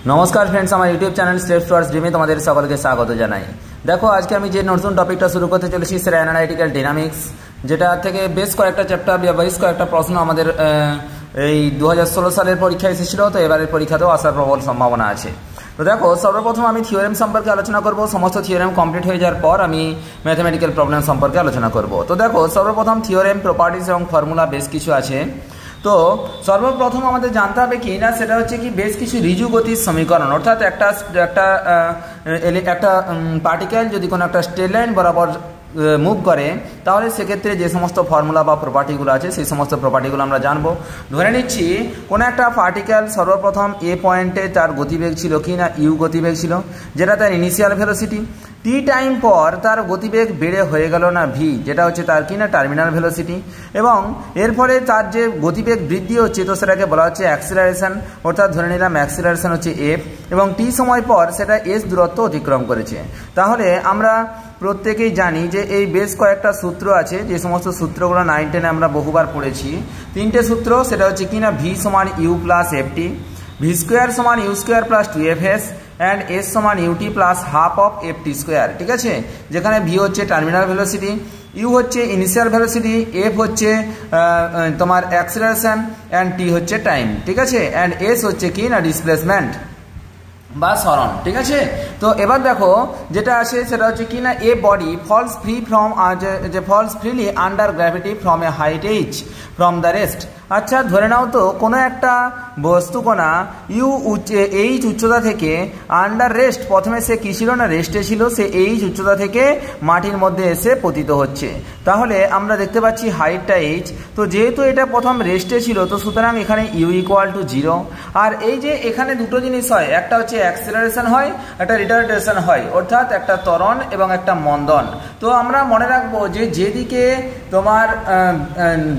नमस्कार फ्रेंड्स, हमारे YouTube channel steps towards ड्रीमे तुम्हारे सकल के स्वागत जानाई। देखो आज के আমি যে নতুন টপিকটা শুরু করতে চলেছি সেটা অ্যানালাইটিক্যাল ডাইনামিক্স, যেটা থেকে বেশ কয়েকটা চ্যাপ্টার বা বেশ কয়েকটা প্রশ্ন আমাদের এই 2016 সালের পরীক্ষায় এসেছিল, তো এবারের পরীক্ষাতেও আসার প্রবল সম্ভাবনা আছে। তো দেখো সর্বপ্রথম আমি থিওরেম সম্পর্কে আলোচনা করব। সমস্ত থিওরেম কমপ্লিট হয়ে যাওয়ার পর আমি ম্যাথমেটিক্যাল প্রবলেম সম্পর্কে আলোচনা করব। তো দেখো সর্বপ্রথম থিওরেম, প্রপার্টিজ এবং ফর্মুলা বেশ কিছু আছে। তো সর্বপ্রথম আমাদের জানতে হবে কি না, সেটা হচ্ছে কি বেশ কিছু ঋজু গতির সমীকরণ, অর্থাৎ একটা পার্টিকেল যদি কোনো একটা স্ট্রেট লাইন বরাবর মুভ করে তাহলে সেক্ষেত্রে যে সমস্ত ফর্মুলা বা প্রপার্টিগুলো আছে সেই সমস্ত প্রপার্টিগুলো আমরা জানবো। ধরে নিচ্ছি কোনো একটা পার্টিকেল সর্বপ্রথম এ পয়েন্টে তার গতিবেগ ছিল কি না ইউ গতিবেগ ছিল, যেটা তার ইনিশিয়াল ভেলোসিটি। টি টাইম পর তার গতিবেগ বেড়ে হয়ে গেল না ভি, যেটা হচ্ছে তার কি না টার্মিনাল ভেলোসিটি, এবং এর ফলে তার যে গতিবেগ বৃদ্ধি হচ্ছে তো সেটাকে বলা হচ্ছে অ্যাক্সিলারেশন, অর্থাৎ ধরে নিলাম অ্যাক্সিলারেশন হচ্ছে এফ, এবং টি সময় পর সেটা এস দূরত্ব অতিক্রম করেছে। তাহলে আমরা প্রত্যেকেই জানি যে এই বেশ কয়েকটা সূত্র আছে, যে সমস্ত সূত্রগুলো 9, 10 আমরা বহুবার পড়েছি। তিনটে সূত্র, সেটা হচ্ছে কি না ভি সমান u plus F t, v square সমান u square plus 2fs and s সমান UT plus half of F T square. ঠিক আছে, যেখানে ভি হচ্ছে টার্মিনাল ভেলোসিটি, ইউ হচ্ছে ইনিশিয়াল ভেলোসিটি, এফ হচ্ছে তোমার অ্যাক্সিলারেশন অ্যান্ড টি হচ্ছে টাইম। ঠিক আছে, অ্যান্ড এস হচ্ছে কি না ডিসপ্লেসমেন্ট বা সরণ। ঠিক আছে, তো এবার দেখো যেটা আসে সেটা হচ্ছে কি না a body falls free from যে falls freely under gravity from a height H from the rest. আচ্ছা ধরে নাও তো কোনো একটা বস্তুকণা ইউ এইচ উচ্চতা থেকে আন্ডার রেস্ট, প্রথমে সে কী ছিল না রেস্টে ছিল, সে এইচ উচ্চতা থেকে মাটির মধ্যে এসে পতিত হচ্ছে। তাহলে আমরা দেখতে পাচ্ছি হাইটটা এইচ, তো যেহেতু এটা প্রথম রেস্টে ছিল তো সুতরাং এখানে ইউ ইকুয়াল টু 0। আর এই যে এখানে দুটো জিনিস হয়, একটা হচ্ছে অ্যাক্সিলারেশন হয়, একটা রিটার্ডেশন হয়, অর্থাৎ একটা ত্বরণ এবং একটা মন্দন। তো আমরা মনে রাখবো যে যেদিকে তোমার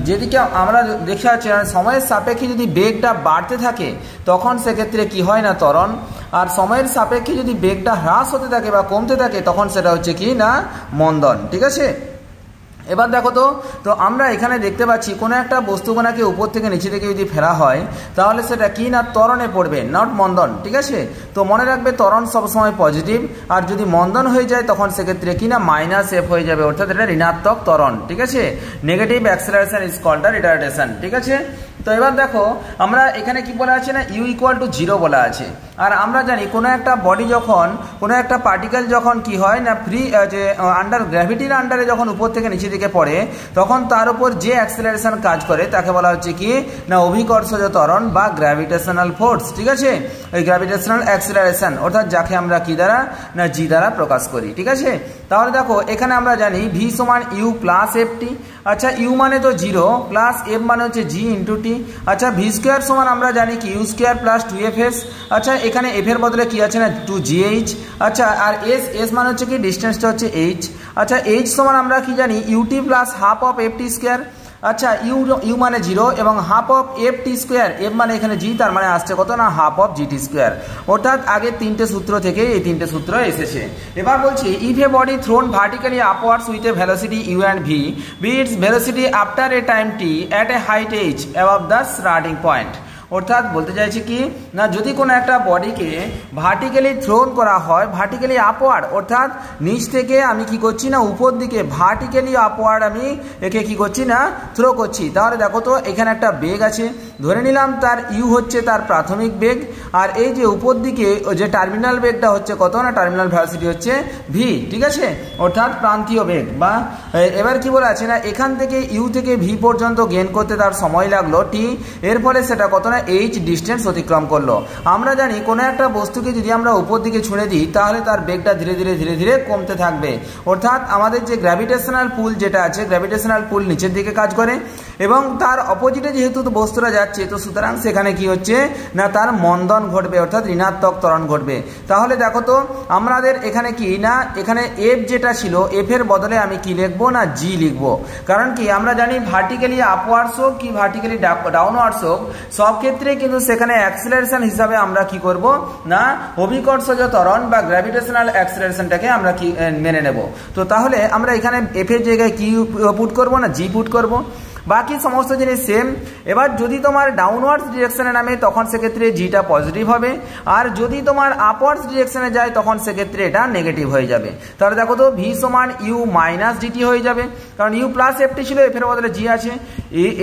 যেদিকে আমরা দেখতে পাচ্ছি সময়ের সাপেক্ষে যদি বেগটা বাড়তে থাকে তখন সেক্ষেত্রে কি হয় না ত্বরণ, আর সময়ের সাপেক্ষে যদি বেগটা হ্রাস হতে থাকে বা কমতে থাকে তখন সেটা হচ্ছে কি না মন্দন। ঠিক আছে, এবার দেখো তো আমরা এখানে দেখতে পাচ্ছি কোনো একটা বস্তুকণাকে উপর থেকে নিচে থেকে যদি ফেলা হয় তাহলে সেটা কি না ত্বরণে পড়বে, নট মন্দন। ঠিক আছে, তো মনে রাখবে ত্বরণ সবসময় পজিটিভ, আর যদি মন্দন হয়ে যায় তখন সেক্ষেত্রে কি না মাইনাস এফ হয়ে যাবে, অর্থাৎ এটা ঋণাত্মক ত্বরণ। ঠিক আছে, negative acceleration is called the retardation. ঠিক আছে, তো এবার দেখো আমরা এখানে কি বলা আছে না ইউ ইকুয়াল টু 0 বলা আছে। আর আমরা জানি কোনো একটা বডি যখন কোনো একটা পার্টিকেল যখন কি হয় না ফ্রি যে আন্ডার গ্র্যাভিটির আন্ডারে যখন উপর থেকে নিচে দিকে পড়ে তখন তার উপর যে অ্যাক্সিলারেশন কাজ করে তাকে বলা হচ্ছে কি না অভিকর্ষজ ত্বরণ বা গ্র্যাভিটেশনাল ফোর্স। ঠিক আছে, ওই গ্র্যাভিটেশনাল অ্যাক্সিলারেশন, অর্থাৎ যাকে আমরা কি দ্বারা না জি দ্বারা প্রকাশ করি। ঠিক আছে, তাহলে দেখো এখানে আমরা জানি ভি সমান ইউ প্লাস এফ টি। আচ্ছা ইউ মানে তো 0 প্লাস এফ মানে হচ্ছে জি ইন্টু টি। আচ্ছা ভি স্কোয়ার সমান আমরা জানি কি ইউ স্কোয়ার প্লাস 2fs। আচ্ছা এখানে এফ এর বদলে কি আছে না 2gh। আচ্ছা আর এস মানে হচ্ছে কি ডিস্টেন্সটা হচ্ছে এইচ। আচ্ছা এইচ সমান আমরা কি জানি U T plus half of F T square. আচ্ছা ইউ মানে 0 এবং half of F T square, F মানে এখানে জি, তার মানে আসছে কত না half of G T square, অর্থাৎ আগের তিনটে সূত্র থেকে এই তিনটে সূত্র এসেছে। এবার বলছি if a body thrown vertically upwards with a velocity U and V be its velocity after a time T at a height H above the starting point. অর্থাৎ বলতে চাইছি কি না যদি কোনো একটা বডিকে ভার্টিক্যালি থ্রোন করা হয়, ভার্টিক্যালি আপওয়ার্ড অর্থাৎ নিচ থেকে আমি কি করছি না উপর দিকে ভার্টিক্যালি আপওয়ার্ড আমি একে কি করছি না থ্রো করছি, তাহলে দেখো তো এখানে একটা বেগ আছে, ধরে নিলাম তার ইউ হচ্ছে তার প্রাথমিক বেগ, আর এই যে উপর দিকে যে টার্মিনাল বেগটা হচ্ছে কত না টার্মিনাল ভেলোসিটি হচ্ছে ভি। ঠিক আছে, অর্থাৎ প্রান্তীয় বেগ বা এবার কি বলা আছে না এখান থেকে ইউ থেকে ভি পর্যন্ত গেন করতে তার সময় লাগলো টি, এর ফলে সেটা কত না এইচ ডিস্টেন্স অতিক্রম করলো। আমরা জানি কোনো একটা বস্তুকে যদি আমরা উপর দিকে ছুঁড়ে দিই তাহলে তার বেগটা ধীরে ধীরে ধীরে ধীরে কমতে থাকবে, অর্থাৎ আমাদের যে গ্র্যাভিটেশনাল পুল যেটা আছে গ্র্যাভিটেশনাল পুল নিচের দিকে কাজ করে এবং তার অপোজিটে যেহেতু বস্তুটা যাচ্ছে তো সুতরাং সেখানে কি হচ্ছে না তার মন্দন ঘটবে, অর্থাৎ ঋণাত্মক ত্বরণ ঘটবে। তাহলে দেখো তো আমাদের এখানে কি না এখানে এফ যেটা ছিল এফ এর বদলে আমি কি লিখবো না জি লিখবো, কারণ কি আমরা জানি ভার্টিক্যালি আপওয়ার্ডস হোক কি ভার্টিক্যালি ডাউনওয়ার্ডস হোক সব ক্ষেত্রে কিন্তু সেখানে অ্যাক্সিলারেশন হিসাবে আমরা কি করব না অভিকর্ষজ ত্বরণ বা গ্র্যাভিটেশনাল অ্যাক্সিলারেশনটাকে আমরা কি মেনে নেব। তো তাহলে আমরা এখানে এফ এর জায়গায় কি পুট করব না জি পুট করব। বাকি সমস্ত জিনিস সেম। এবার যদি তোমার ডাউনওয়ার্ডস ডিরেকশনে নামে তখন সেক্ষেত্রে জিটা পজিটিভ হবে, আর যদি তোমার আপওয়ার্ডস ডিরেকশনে যায় তখন সেক্ষেত্রে এটা নেগেটিভ হয়ে যাবে। তাহলে দেখো তো ভি সমান ইউ মাইনাস ডিটি হয়ে যাবে, কারণ ইউ প্লাস এফটি ছিল, এফের বদলে জি আছে।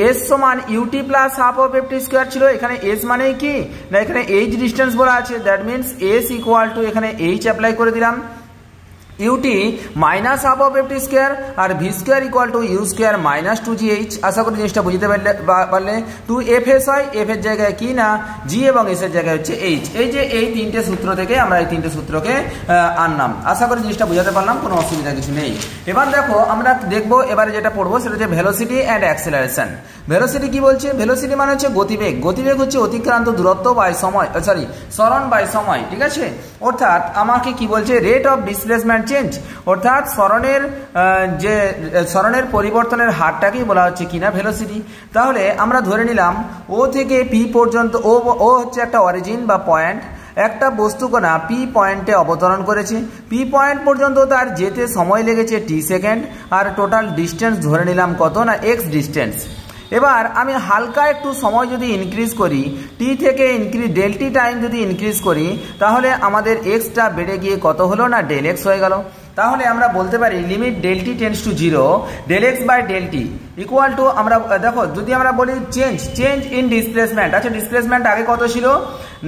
এস সমান UT plus half of F T square ছিল, এখানে এস মানে কি না এখানে এইচ ডিস্টেন্স বলা আছে, that means S equal to এখানে এইচ অ্যাপ্লাই করে দিলাম, U T minus half of F T square আর V square equal to U square minus 2gh। আশা করি জিনিসটা বুঝতে পারলে। 2fs হয়, এফ এর জায়গায় কি না জি এবং এস এর জায়গায় হচ্ছে এইচ। এই যে এই তিনটে সূত্র থেকে আমরা এই তিনটে সূত্রকে আনলাম। আশা করি জিনিসটা বুঝাতে পারলাম, কোনো অসুবিধা কিছু নেই। এবার দেখো আমরা দেখবো এবারে যেটা পড়বো সেটা হচ্ছে ভেলোসিটি অ্যান্ড অ্যাক্সেলারেশন। ভেলোসিটি কি বলছে? ভেলোসিটি মানে হচ্ছে গতিবেগ। গতিবেগ হচ্ছে অতিক্রান্ত দূরত্ব বাই সময়, সরণ বাই সময়, ঠিক আছে। অর্থাৎ আমাকে কি বলছে, রেট অফ ডিসপ্লেসমেন্ট চেঞ্জ, অর্থাৎ সরণের পরিবর্তনের হারটাকেই বলা হচ্ছে কিনা ভেলোসিটি। তাহলে আমরা ধরে নিলাম ও থেকে পি পর্যন্ত, ও হচ্ছে একটা অরিজিন বা পয়েন্ট, একটা বস্তুকণা পি পয়েন্টে অবতরণ করেছে, পি পয়েন্ট পর্যন্ত তার যেতে সময় লেগেছে টি সেকেন্ড, আর টোটাল ডিস্টেন্স ধরে নিলাম কত না এক্স ডিস্টেন্স। এবার আমি হালকা একটু সময় যদি ইনক্রিজ করি, টি থেকে ডেল টি টাইম যদি ইনক্রিজ করি, তাহলে আমাদের এক্সটা বেড়ে গিয়ে কত হলো না ডেল এক্স হয়ে গেল। তাহলে আমরা বলতে পারি limit del T tends to 0 del X by del T equal to, আমরা দেখো যদি আমরা বলি চেঞ্জ ইন ডিসপ্লেসমেন্ট। আচ্ছা ডিসপ্লেসমেন্ট আগে কত ছিল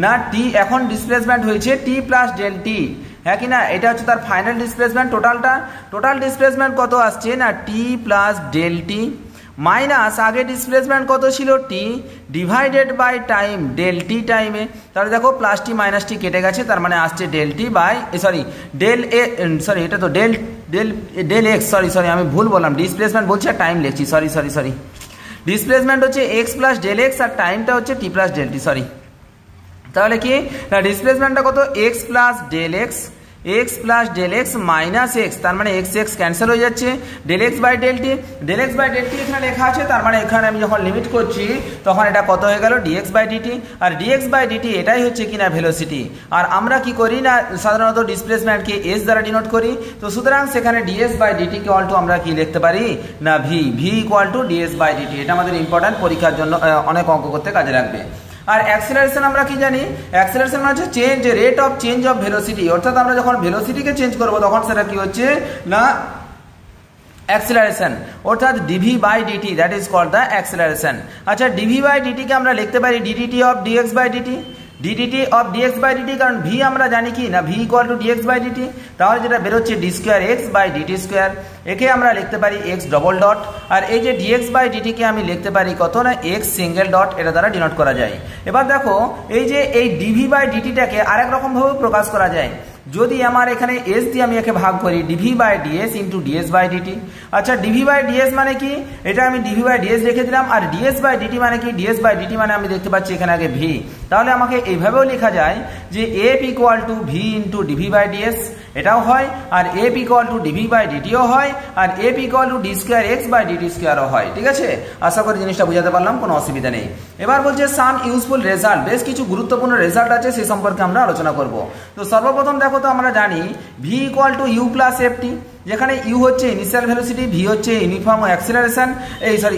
না টি, এখন ডিসপ্লেসমেন্ট হয়েছে টি প্লাস ডেল টি, হ্যাঁ কি না? এটা হচ্ছে তার ফাইনাল ডিসপ্লেসমেন্ট। টোটাল ডিসপ্লেসমেন্ট কত আসছে না T plus del T minus আগে ডিসপ্লেসমেন্ট কত ছিল T divided by time del T টাইমে। তাহলে দেখো প্লাস টি মাইনাস টি কেটে গেছে, তার মানে আসছে ডেল টি বাই এটা তো ডেল এক্স, সরি আমি ভুল বললাম, ডিসপ্লেসমেন্ট বলছি আর টাইম লিখছি, সরি ডিসপ্লেসমেন্ট হচ্ছে এক্স প্লাস ডেল এক্স আর টাইমটা হচ্ছে টি প্লাস ডেল টি, তাহলে কি না ডিসপ্লেসমেন্টটা কত X plus del X, X plus del X minus X, তার মানে এক্স এক্স ক্যান্সেল হয়ে যাচ্ছে, del X by del T এখানে লেখা আছে, তার মানে এখানে আমি যখন লিমিট করছি তখন এটা কত হয়ে গেল ডিএক্স বাই ডিটি, আর ডিএক্স বাই ডিটি এটাই হচ্ছে কিনা ভেলোসিটি। আর আমরা কি করি না সাধারণত ডিসপ্লেসমেন্টকে এস দ্বারা ডিনোট করি, তো সুতরাং সেখানে D S by DT equal to আমরা কি লিখতে পারি না V equal to D S by D T. এটা আমাদের ইম্পর্টেন্ট, পরীক্ষার জন্য অনেক অঙ্ক করতে কাজে লাগবে। আর অ্যাক্সেলারেশন আমরা কি জানি, অ্যাক্সেলারেশন মানে হচ্ছে rate of change of velocity, অর্থাৎ আমরা যখন ভেলোসিটিকে চেঞ্জ করব তখন সেটা কি হচ্ছে না অ্যাক্সেলারেশন, অর্থাৎ D V by DT, that is called the acceleration. আচ্ছা ডিভি বাই ডিটিকে আমরা লিখতে পারি D D T of D X by D T, D D T of D X by D T, কারণ ভি আমরা জানি কি না V equal to D X by D T, তাহলে যেটা বেরোচ্ছে D square x by DT square, একে আমরা লিখতে পারি এক্স ডবল ডট, আর এই যে ডিএক্স বাই ডিটিকে আমি লিখতে পারি কত না এক্স সিঙ্গেল ডট, এটা দ্বারা ডিনোট করা যায়। এবার দেখো এই যে এই ডিভি বাই ডিটিটাকে আরেক রকমভাবে প্রকাশ করা যায়, যদি আমার এখানে এস দিয়ে আমি একে ভাগ করি D V by D S into D S by D T. আচ্ছা ডিভি বাই ডিএস মানে কি, এটা আমি ডিভি বাই ডিএস রেখে দিলাম, আর ডিএস বাই ডিটি মানে কি, ডিএস বাই ডিটি মানে আমি দেখতে পাচ্ছি এখানে আগে ভি, তাহলে আমাকে এইভাবেও লেখা যায় যে F equal to V into DV by DS, এটাও হয়, আর F equal to DV by ডিটিও হয়, আর F equal to D square x by DT স্কোয়ারও হয়। ঠিক আছে, আশা করি জিনিসটা বুঝাতে পারলাম, কোনো অসুবিধা নেই। এবার বলছে সাম ইউজফুল রেজাল্ট, বেশ কিছু গুরুত্বপূর্ণ রেজাল্ট আছে সেই সম্পর্কে আমরা আলোচনা করব। তো সর্বপ্রথম দেখো তো আমরা জানি V equal to U plus F T, যেখানে ইউ হচ্ছে ইনিশিয়াল ভেলোসিটি, ভি হচ্ছে ইউনিফর্ম অ্যাক্সেলারেশন,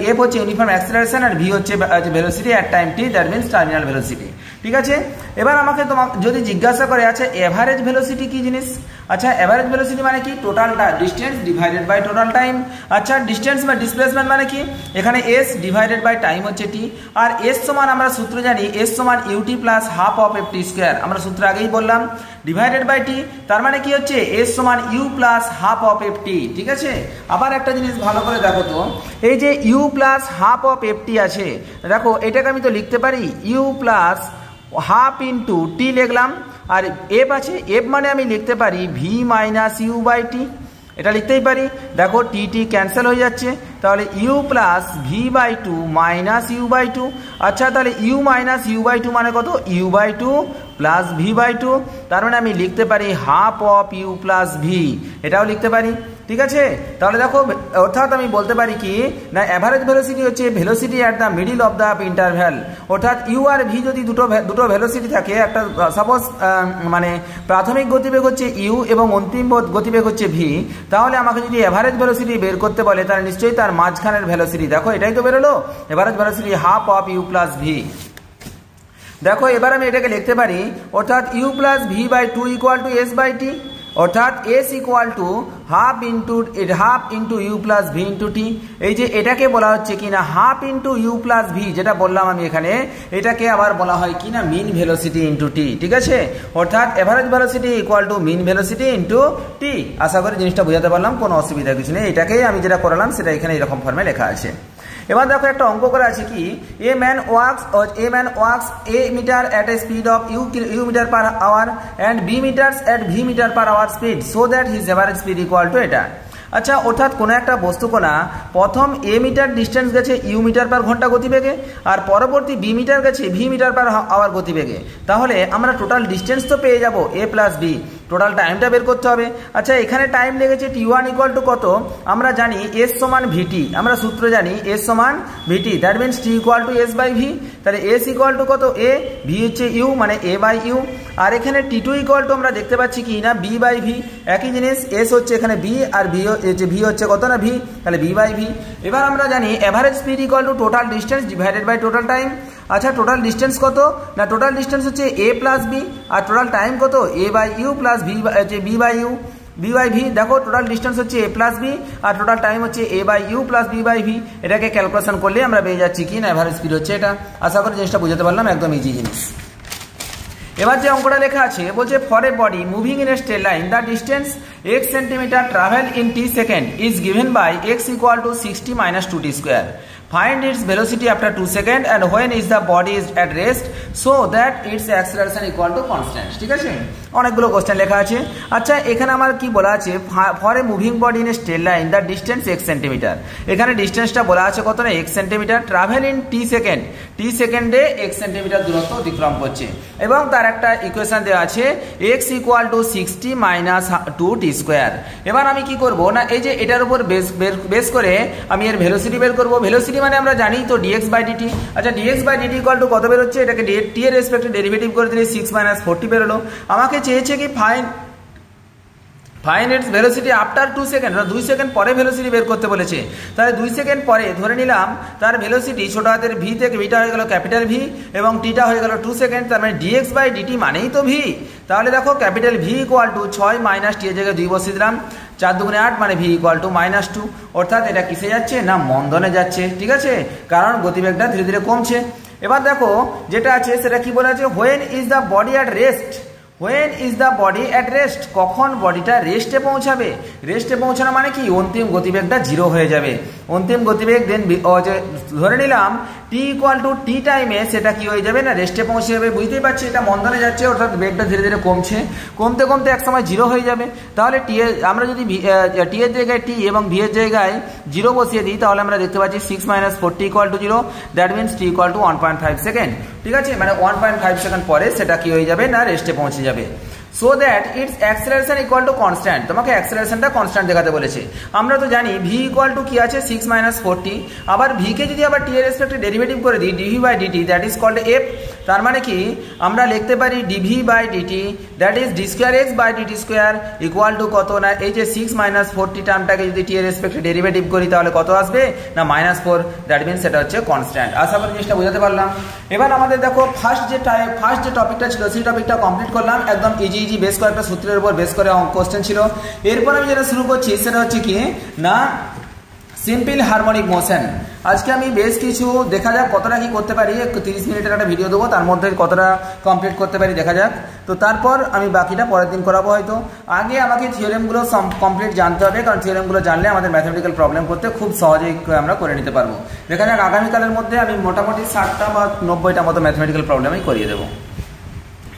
এফ হচ্ছে ইউনিফর্ম অ্যাক্সেলারেশন, আর ভি হচ্ছে velocity at time T, that means terminal velocity. ঠিক আছে, এবার আমাকে যদি জিজ্ঞাসা করে আচ্ছা এভারেজ ভেলোসিটি কি জিনিস, আচ্ছা এভারেজ ভেলোসিটি মানে কি total distance divided by total time. আচ্ছা ডিস্টেন্স বা ডিসপ্লেসমেন্ট মানে কি, এখানে এস ডিভাইডেড বাই টাইম হচ্ছে টি, আর এস সমান আমরা সূত্র জানি এস সমান UT plus half of F T square, আমরা সূত্র আগেই বললাম, ডিভাইডেড বাই টি, তার মানে কি হচ্ছে এস সমান u plus half of F t. ঠিক আছে, আবার একটা জিনিস ভালো করে দেখো তো, এই যে u plus half of F t আছে, দেখো এটাকে আমি তো লিখতে পারি u plus half into t লিখলাম, আর এফ আছে, এফ মানে আমি লিখতে পারি v minus u by t, এটা লিখতেই পারি। দেখো টি টি ক্যান্সেল হয়ে যাচ্ছে, তাহলে u plus V by two minus u by two. আচ্ছা তাহলে u minus u by two মানে কত, u by two plus V by two, তার মানে আমি লিখতে পারি half of you plus v, এটাও লিখতে পারি। ঠিক আছে। তাহলে দেখো অর্থাৎ আমি বলতে পারি কি না অ্যাভারেজ ভেলোসিটি হচ্ছে velocity at the middle of the interval, অর্থাৎ ইউ আর ভি যদি দুটো ভেলোসিটি থাকে, একটা সাপোজ মানে প্রাথমিক গতিবেগ হচ্ছে ইউ এবং অন্তিম গতিবেগ হচ্ছে ভি, তাহলে আমাকে যদি অ্যাভারেজ ভেলোসিটি বের করতে বলে তাহলে নিশ্চয়ই তার মাঝখানের ভেলোসিটি, দেখো এটাই তো বেরোলো average velocity half of you plus V. দেখো এবার আমি এটাকে লিখতে পারি অর্থাৎ U plus V by two equal to S by T, অর্থাৎ S equal to half into U plus V into T. এই যে এটাকে বলা হচ্ছে কিনা half into U plus V, যেটা বললাম আমি এখানে, এটাকে আবার বলা হয় কিনা মিন ভেলোসিটি ইন্টু টি। ঠিক আছে, অর্থাৎ average velocity equal to mean velocity into T. আশা করি জিনিসটা বোঝাতে পারলাম, কোনো অসুবিধা কিছু নেই। এটাকেই আমি যেটা করালাম সেটা এখানে এরকম ফর্মে লেখা আছে। এবার দেখো একটা অঙ্ক করা আছে কি a man walks a metre at a speed of u metre per hour and b metres at v metre per hour speed so that his average speed equal to এটা। আচ্ছা, অর্থাৎ কোনো একটা বস্তুকণা প্রথম এ মিটার ডিস্টেন্স গেছে u metre per ঘন্টা গতিবেগে আর পরবর্তী বি মিটার গেছে ভি মিটার পার আওয়ার গতিবেগে, তাহলে আমরা টোটাল ডিস্টেন্স তো পেয়ে যাব এ প্লাস বি, টোটাল টাইমটা বের করতে হবে। আচ্ছা, এখানে টাইম লেগেছে টি ওয়ান ইকুয়াল টু কত, আমরা জানি এস সমান ভিটি, আমরা সূত্র জানি এস সমান VT, that means T equal to S by V. তাহলে এস ইকুয়াল টু কত এ, ভি হচ্ছে ইউ মানে এ বাই ইউ, আর এখানে টি টু ইকুয়াল টু আমরা দেখতে পাচ্ছি কি না বি বাই ভি, একই জিনিস এস হচ্ছে এখানে বি আর ভি হচ্ছে কত না ভি, তাহলে বি বাই ভি। এবার আমরা জানি average speed equal to total distance divided by total time. আচ্ছা, টোটাল ডিস্টেন্স কত না টোটাল ডিস্টেন্স হচ্ছে এ প্লাস বি আর টোটাল টাইম কত A by U plus B by U B by V. দেখো টোটাল ডিস্টেন্স হচ্ছে A plus B আর total time হচ্ছে A by U plus B by V. এটাকে calculation করলে আমরা পেয়ে যাচ্ছি কি না এভারেজ স্পিড হচ্ছে এটা। আশা করি জিনিসটা বুঝতে পারলাম, একদম ইজি জিনিস। এবার যে অঙ্কটা লেখা আছে বলছে for a body moving in a straight line the distance x centimetre travel in T second is given by x equal to 60 minus 2t square. Find its velocity after 2 seconds and when is the body is at rest so that its acceleration equal to constant। ঠিক আছে, অনেকগুলো question লেখা আছে। আচ্ছা, এখানে আমার কি বলা আছে for a moving body in a straight line the distance x centimetre, এখানে ডিস্টেন্সটা বলা আছে কত না x centimetre, travel in T second, T সেকেন্ডে x সেন্টিমিটার দূরত্ব অতিক্রম করছে এবং তার একটা ইকুয়েশন দেওয়া আছে x equal to 60 minus 2t square. এবার আমি কি করব না এই যে এটার উপর বেস করে আমি এর ভেলোসিটি বের করব। ভেলোসিটি মানে আমরা জানি তো dx বাই dt। আচ্ছা, dx by dt equal to কত বের হচ্ছে, এটাকে টি এর রেসপেক্টে ডেরিভেটিভ করে দিলে 6 মাইনাস 40 বেরোলো। আমাকে চেয়েছে কি fine it's velocity after 2 second, 2 second পরে ভেলোসিটি বের করতে বলেছে। তাহলে 2 সেকেন্ড পরে ধরে নিলাম তার ভেলোসিটি ছোট হাতের ভি থেকে ভিটা হয়ে গেল ক্যাপিটাল ভি এবং টিটা হয়ে গেল 2 সেকেন্ড, তার মানে dx বাই dt মানেই তো ভি। তাহলে দেখো capital V equal to 6 minus T এর জায়গায় 2 বসিয়ে দিলাম, 4 দুগুণে 8 মানে ভি ইকুয়াল টু মাইনাস 2, অর্থাৎ এটা কিসে যাচ্ছে না মন্দনে যাচ্ছে। ঠিক আছে, কারণ গতিবেগটা ধীরে ধীরে কমছে। এবার দেখো যেটা আছে সেটা কি বলা আছে when is the body at rest, when is the body at rest, কখন বডিটা রেস্টে পৌঁছাবে। রেস্টে পৌঁছানো মানে কি অন্তিম গতিবেগটা 0 হয়ে যাবে, অন্তিম গতিবেগ দেন ধরে নিলাম টি ইকুয়াল টু টি টাইমে সেটা কি হয়ে যাবে না রেস্টে পৌঁছে যাবে। বুঝতেই পারছি এটা মন্দনে যাচ্ছে, অর্থাৎ বেগটা ধীরে ধীরে কমছে, কমতে কমতে এক সময় 0 হয়ে যাবে। তাহলে আমরা যদি টি এর জায়গায় টি এবং ভি এর জায়গায় 0 বসিয়ে দিই তাহলে আমরা দেখতে পাচ্ছি 6 minus 40 equal to 0, that means T equal two 1.5 second. ঠিক আছে, মানে 1.5 সেকেন্ড পরে সেটা কি হয়ে যাবে না রেস্টে পৌঁছে যাবে। So that it's acceleration equal to constant, তোমাকে অ্যাক্সেলারেশনটা কনস্ট্যান্ট দেখাতে বলেছে। আমরা তো জানি ভি ইকুয়াল টু কি আছে 6 মাইনাস 40, আবার ভিকে যদি আবার টি এর রেসপেক্টে ডেরিভেটিভ করে দিই d v by DT that is called f, তার মানে কি আমরা লিখতে পারি d v by DT that is d square x by DT square equal to কত না এই যে 6 মাইনাস 40 টার্মটাকে যদি টি এর রেসপেক্টে ডেরিভেটিভ করি তাহলে কত আসবে না -4, দ্যাট মিনস সেটা হচ্ছে কনস্ট্যান্ট। আশা করি জিনিসটা বোঝাতে পারলাম। এবার আমাদের দেখো ফার্স্ট যে টপিকটা ছিল সেই টপিকটা কমপ্লিট করলাম, একদম ইজি বেস কয়েকটা সূত্রের উপর বেস করে কোশ্চেন ছিল। এরপর আমি যেটা শুরু করছি সেটা হচ্ছে কি না সিম্পল হারমোনিক মোশন। আজকে আমি বেশ কিছু দেখা যাক কতটা কি করতে পারি, 30 মিনিটের একটা ভিডিও দেবো, তার মধ্যে কতটা কমপ্লিট করতে পারি দেখা যাক। তো তারপর আমি বাকিটা পরের দিন করাবো হয়তো। আগে আমাকে থিওরেমগুলো কমপ্লিট জানতে হবে, কারণ থিওরেমগুলো জানলে আমাদের ম্যাথমেটিক্যাল প্রবলেম করতে খুব সহজেই আমরা করে নিতে পারবো। দেখা যাক আগামীকালের মধ্যে আমি মোটামুটি 60টা বা 90টা মতো ম্যাথমেটিক্যাল প্রবলেমই করিয়ে দেবো।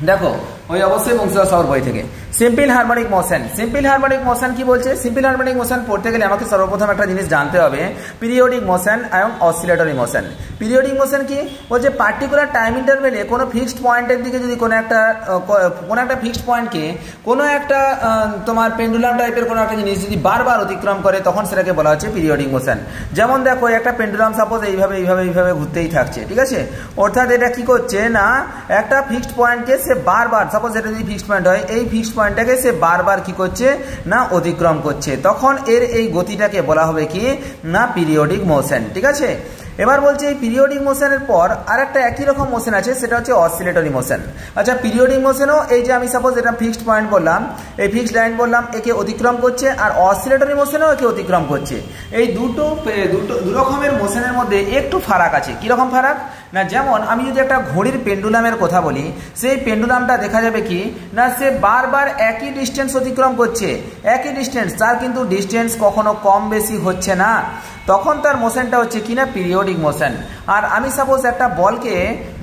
দেখো ওই অবশ্যই বংশীধর সাউর বই থেকে। Simple harmonic motion, simple harmonic motion কি বলছে? সিম্পল হারমোনিক মোশন পড়তে গেলে আমাকে সর্বপ্রথম একটা জিনিস জানতে হবে, পিরিয়ডিক মোশন এবং অসিলেটরি মোশন। পিরিয়ডিক মোশন কি বলছে? পার্টিকুলার টাইম ইন্টারভেলে কোনো ফিক্সড পয়েন্টের দিকে যদি কোনো একটা ফিক্সড পয়েন্টকে কোনো একটা তোমার পেন্ডুলাম টাইপের কোনো একটা জিনিস যদি বারবার অতিক্রম করে তখন সেটাকে বলা হচ্ছে পিরিয়ডিক মোশন। যেমন দেখো একটা পেন্ডুলাম সাপোজ এইভাবে ঘুরতেই থাকছে, ঠিক আছে? অর্থাৎ এটা কি করছে না, একটা ফিক্সড পয়েন্টকে সে বারবার, সাপোজ এটা যদি ফিক্সড পয়েন্ট হয়, এই ফিক্সড পয়েন্টটাকে সে বারবার কি করছে না অতিক্রম করছে, তখন এর এই গতিটাকে বলা হবে কি না পিরিয়ডিক মোশন, ঠিক আছে? এবার বলছে এই পিরিয়ডিক মোশনের পর আরেকটা একই রকম মোশন আছে, সেটা হচ্ছে অসিলেটরি মোশন। আচ্ছা, পিরিয়ডিক মোশনও এই যে আমি সাপোজ এটা ফিক্সড পয়েন্ট বললাম, এই ফিক্সড লাইন বললাম, একে অতিক্রম করছে, আর অসিলেটরি মোশনও একে অতিক্রম করছে। এই দু রকমের মোশনের মধ্যে একটু ফারাক আছে। কীরকম ফারাক না, যেমন আমি যদি একটা ঘড়ির পেন্ডুলামের কথা বলি, সেই পেন্ডুলামটা দেখা যাবে কি না সে বারবার একই ডিস্টেন্স অতিক্রম করছে, একই ডিস্টেন্স, তার কিন্তু ডিস্টেন্স কখনো কম বেশি হচ্ছে না, তখন তার মোশনটা হচ্ছে কিনা পিরিয়ডিক মোশন। আর আমি সাপোজ একটা বলকে